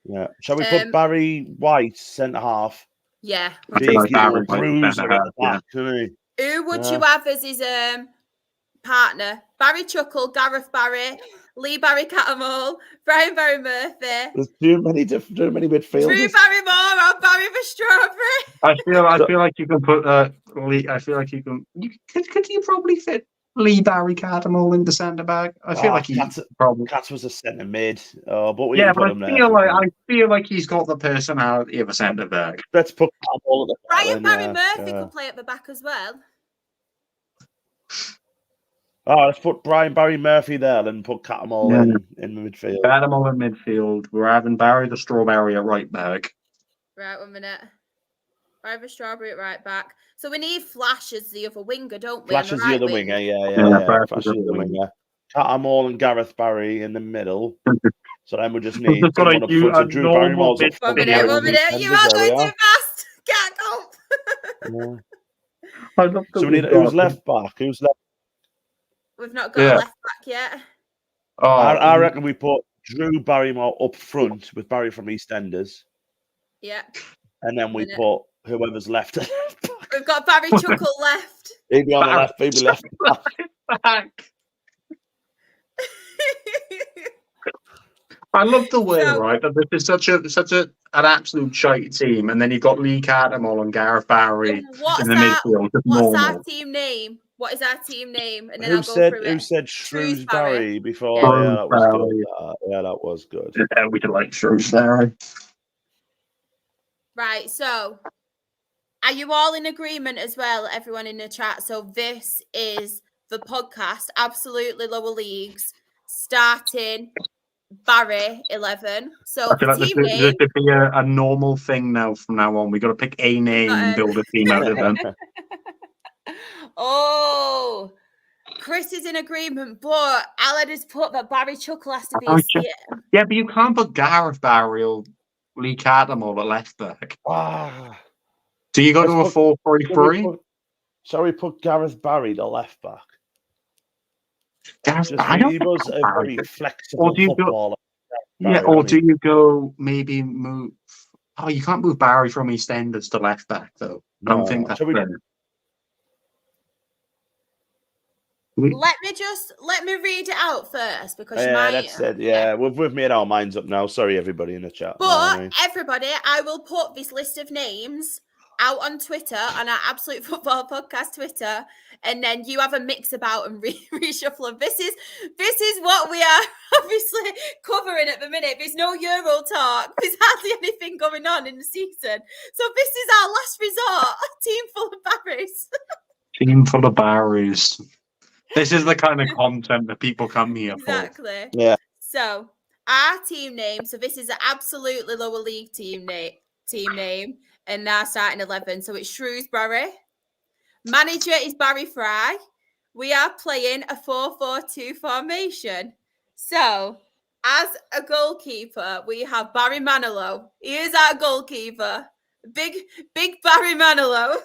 Yeah. Shall we put Barry White centre half? Yeah. Big Barry bruiser at the back, Who would you have as his partner? Barry Chuckle, Gareth Barry, Lee Barry Catamall, Brian Barry Murphy. There's too many midfielders. Drew Barrymore or Barry the Strawberry. I feel like you can put Lee. I feel like you can. Could you probably fit Lee Barry Catamall into centre back? I feel like Katz was a centre mid. But we I feel like he's got the personality of a centre back. Let's put Catamall at the Brian Barry Murphy could play at the back as well. Oh, let's put Barry Murphy there and put Cattermole in the midfield. Cattermole in midfield. We're having Barry the Strawberry at right back. Right, 1 minute. Barry the Strawberry at right back. So we need Flash as the other winger, don't we? Flash is the other winger. Yeah. Flash is the winger. Cattermole and Gareth Barry in the middle. So then we just need someone up you front. So a Drew Barrymore's up One front. minute. You are going too fast. Can't go. So we need who's left back? Who's left? We've not got a left back yet. I reckon we put Drew Barrymore up front with Barry from EastEnders. Yeah. And then we put whoever's left. We've got Barry Chuckle left. He'd be on the left. He'd be left back. I love the way, right, that this is such an absolute shite team, and then you've got Lee Cattermole and Gareth Barry in the midfield. What's our team name? What is our team name? And then I'll go through it. Who said Shrewsbury before? Yeah, that was good. That was good. Yeah, we can like Shrewsbury. Right, so are you all in agreement as well, everyone in the chat? So this is the podcast, Absolutely Lower Leagues, starting Barry 11. So I feel like this could be a normal thing now from now on. We got to pick a name and build a team out of them. Oh, Chris is in agreement, but Alan has put that Barry Chuckle has to be a CM. Yeah, but you can't put Gareth Barry or Lee Cattermole at left back. Do you go to a 4-3-3? Shall we put Gareth Barry the left back? He was a very flexible footballer. Do you go maybe move? Oh, you can't move Barry from EastEnders to left back though. I don't think that's fair. Let me read it out first because you might. That's it. Yeah, we've made our minds up now. Sorry, everybody in the chat. But everybody, I will put this list of names out on Twitter, on our Absolute Football Podcast Twitter, and then you have a mix about and reshuffle them. This is what we are obviously covering at the minute. There's no Euro talk. There's hardly anything going on in the season. So this is our last resort. A team full of Barrys. Team full of Barrys. This is the kind of content that people come here for. Exactly. Yeah. So our team name. So this is an Absolutely Lower League team name. And now starting 11. So it's Shrewsbury. Manager is Barry Fry. We are playing a 4-4-2 formation. So as a goalkeeper, we have Barry Manilow. He is our goalkeeper. Big Barry Manilow.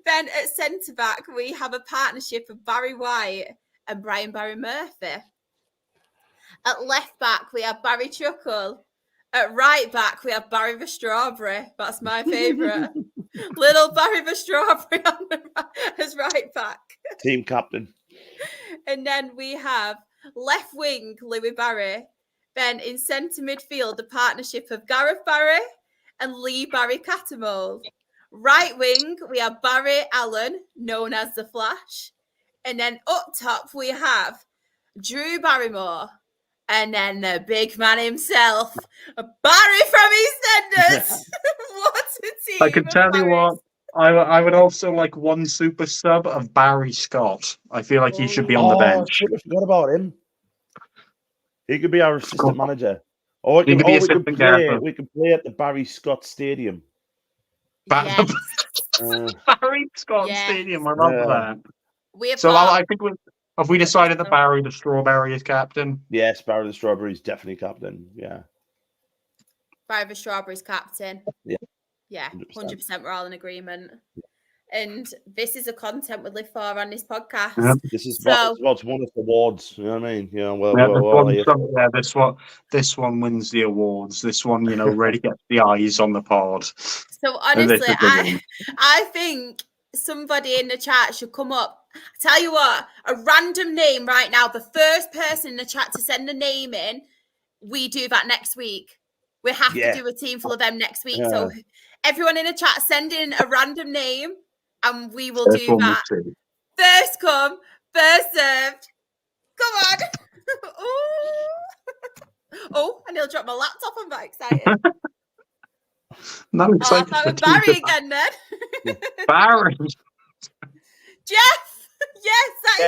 Then at centre-back, we have a partnership of Barry White and Barry Murphy. At left-back, we have Barry Chuckle. At right back, we have Barry the Strawberry. That's my favourite. Little Barry the Strawberry as right back. Team captain. And then we have left wing, Louis Barry. Then in centre midfield, the partnership of Gareth Barry and Lee Barry Cattermole. Right wing, we have Barry Allen, known as the Flash. And then up top, we have Drew Barrymore. And then the big man himself, Barry from EastEnders. What a team! I can tell you what, I would also like one super sub of Barry Scott. I feel like he should be on the bench. I forgot about him. He could be our assistant manager. Or we could play at the Barry Scott Stadium. Yes. Barry Scott Stadium, I love that. I think have we decided that Barry the Strawberry is captain? Yes, Barry the Strawberry is definitely captain. Yeah. Barry the Strawberry's captain. Yeah. Yeah, 100% we're all in agreement. And this is the content we live for on this podcast. Yeah. This is what's won us awards. You know what I mean? Yeah, this one wins the awards. This one, really gets the eyes on the pod. So honestly, I think somebody in the chat should come up. Tell you what, a random name right now. The first person in the chat to send a name in, we do that next week. We have to do a team full of them next week. Yeah. So everyone in the chat, send in a random name, and we will do that. First come, first served. Come on. Oh, I nearly dropped my laptop. I'm that excited. Not excited. Barry again then. Barry. Jeff, Yes, that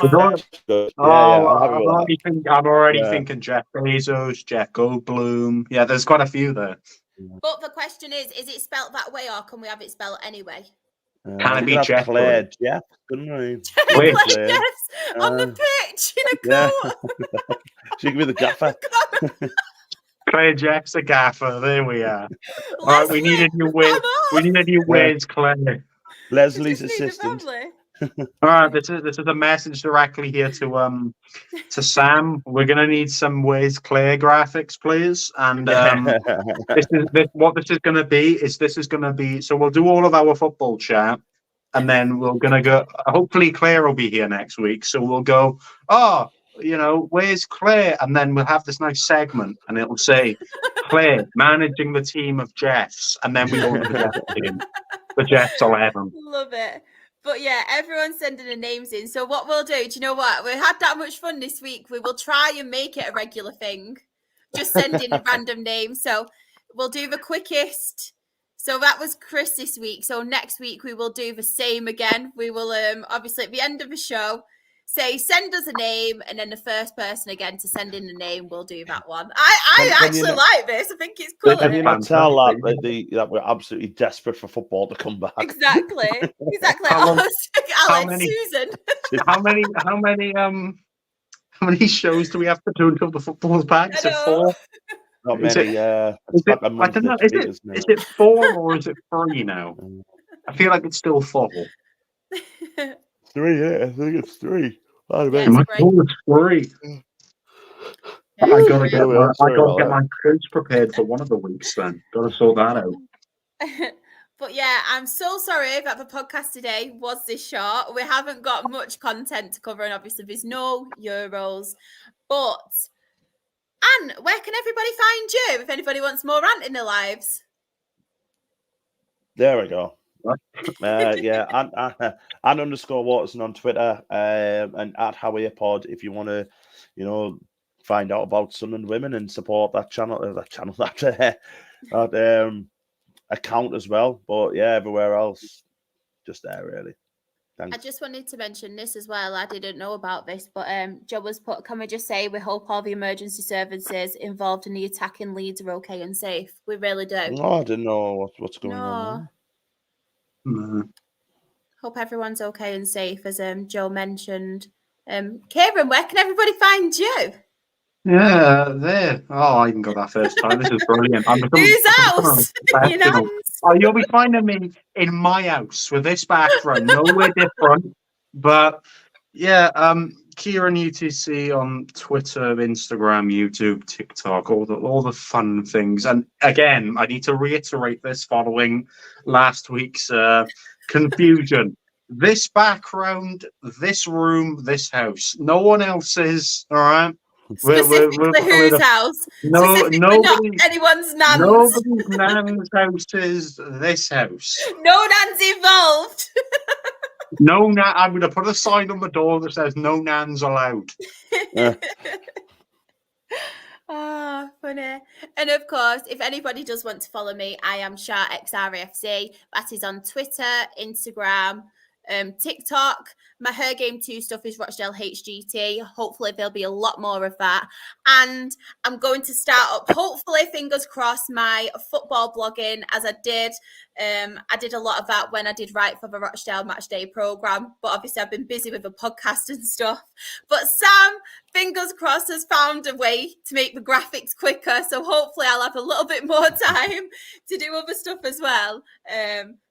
is ours. I'm already thinking Jeff Bezos, Jeff Goldblum. Yeah, there's quite a few there. But the question is it spelt that way or can we have it spelled anyway? Can it be Jeff? Claire Jeff, couldn't we? Claire Jeffs on the pitch in a coat. She can be the gaffer. Claire Jeff's a gaffer. There we are. All right, we need a new Wiz. We need a new Wiz, Claire. Leslie's assistant. All right, this is a message directly here to Sam. We're gonna need some Wiz Claire graphics, please. And this is gonna be. So we'll do all of our football chat, and then we're gonna go. Hopefully, Claire will be here next week. So we'll go. Oh, where's Claire? And then we'll have this nice segment, and it'll say Claire managing the team of Jeffs, and then we go to the Jeffs team, the Jeffs 11. Love it. But yeah, everyone's sending their names in. So what we'll do you know what? We had that much fun this week. We will try and make it a regular thing. Just send in random names. So we'll do the quickest. So that was Chris this week. So next week we will do the same again. We will obviously at the end of the show say send us a name, and then the first person again to send in the name will do that one. I actually like this. I think it's cool. Can you not tell that we're absolutely desperate for football to come back? Exactly. Susan. How many shows do we have to do until the football's back? Is it 4? Not many. I don't know. Is it 4 or is it 3 now? I feel like it's still 4. 3, yeah. I think it's 3. It's 3. I gotta get my quiz prepared for one of the weeks. Then gotta sort that out. But yeah, I'm so sorry that the podcast today was this short. We haven't got much content to cover, and obviously there's no Euros. But Anne, where can everybody find you if anybody wants more rant in their lives? There we go. Yeah, and _Watson on Twitter, and at HowArePod if you want to, find out about Sunderland women and support that account as well. But yeah, everywhere else, just there really. Thanks. I just wanted to mention this as well. I didn't know about this, but Joe was put. Can we just say we hope all the emergency services involved in the attack in Leeds are okay and safe? We really do. No, I didn't know what's going on. Hope everyone's okay and safe, as Joe mentioned. Kieran, where can everybody find you? Yeah, there. Oh, I even got that first time. This is brilliant. Whose house? You'll be finding me in my house with this background. Nowhere different. But yeah, Kieran UTC on Twitter, Instagram, YouTube, TikTok, all the fun things. And again, I need to reiterate this following last week's confusion. This background, this room, this house. No one else's, all right? Specifically whose house? Nobody, not anyone's nan's. Nobody's nan's house is this house. No nan's involved. No nan. I'm going to put a sign on the door that says "No nans allowed." Funny. And of course, if anybody does want to follow me, I am SharXRFC. That is on Twitter, Instagram, TikTok. My Her Game 2 stuff is Rochdale HGT. Hopefully there'll be a lot more of that. And I'm going to start up, hopefully, fingers crossed, my football blogging as I did. I did a lot of that when I did write for the Rochdale Matchday programme. But obviously I've been busy with the podcast and stuff. But Sam, fingers crossed, has found a way to make the graphics quicker. So hopefully I'll have a little bit more time to do other stuff as well.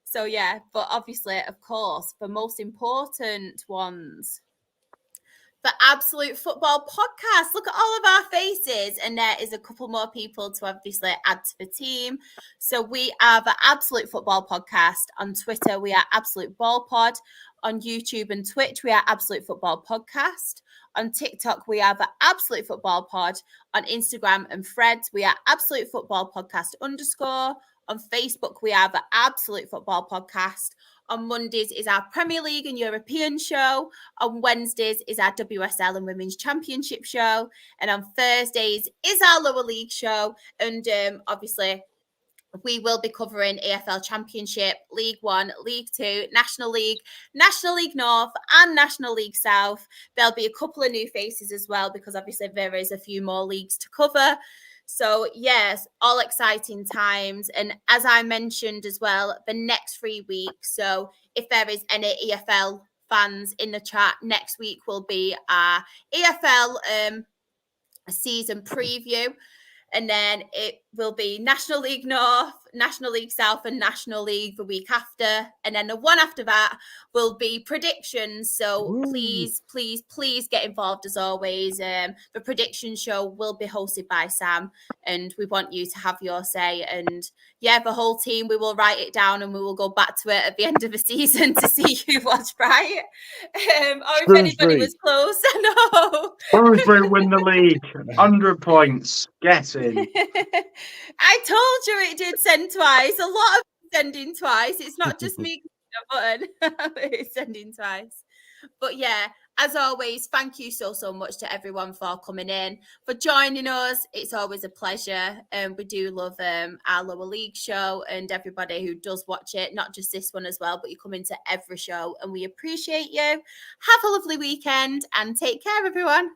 So yeah, but obviously, of course, the most important ones, the Absolute Football Podcast. Look at all of our faces, and there is a couple more people to obviously add to the team. So we are the Absolute Football Podcast on Twitter. We are Absolute Ball Pod. On YouTube and Twitch, we are Absolute Football Podcast. On TikTok, we are the Absolute Football Pod. On Instagram and Threads, we are Absolute Football Podcast _. On Facebook, we are the Absolute Football Podcast. On Mondays is our Premier League and European show. On Wednesdays is our WSL and Women's Championship show. And on Thursdays is our Lower League show. And obviously, we will be covering EFL Championship, League One, League Two, National League North, and National League South. There'll be a couple of new faces as well, because obviously there is a few more leagues to cover. So, yes, all exciting times. And as I mentioned as well, the next 3 weeks, so if there is any EFL fans in the chat, next week will be our EFL season preview. And then it will be National League North, National League South, and National League the week after. And then the one after that will be predictions. So please get involved as always. The prediction show will be hosted by Sam, and we want you to have your say. And yeah, the whole team, we will write it down and we will go back to it at the end of the season to see who was right. Or if anybody was close. No. Shrewsbury win the league. 100 points. Get in. I told you it did send twice. A lot of sending twice. It's not just me button. It's sending twice. But yeah, as always, thank you so much to everyone for coming in, for joining us. It's always a pleasure. We do love our lower league show and everybody who does watch it, not just this one as well, but you come into every show and we appreciate you. Have a lovely weekend and take care, everyone.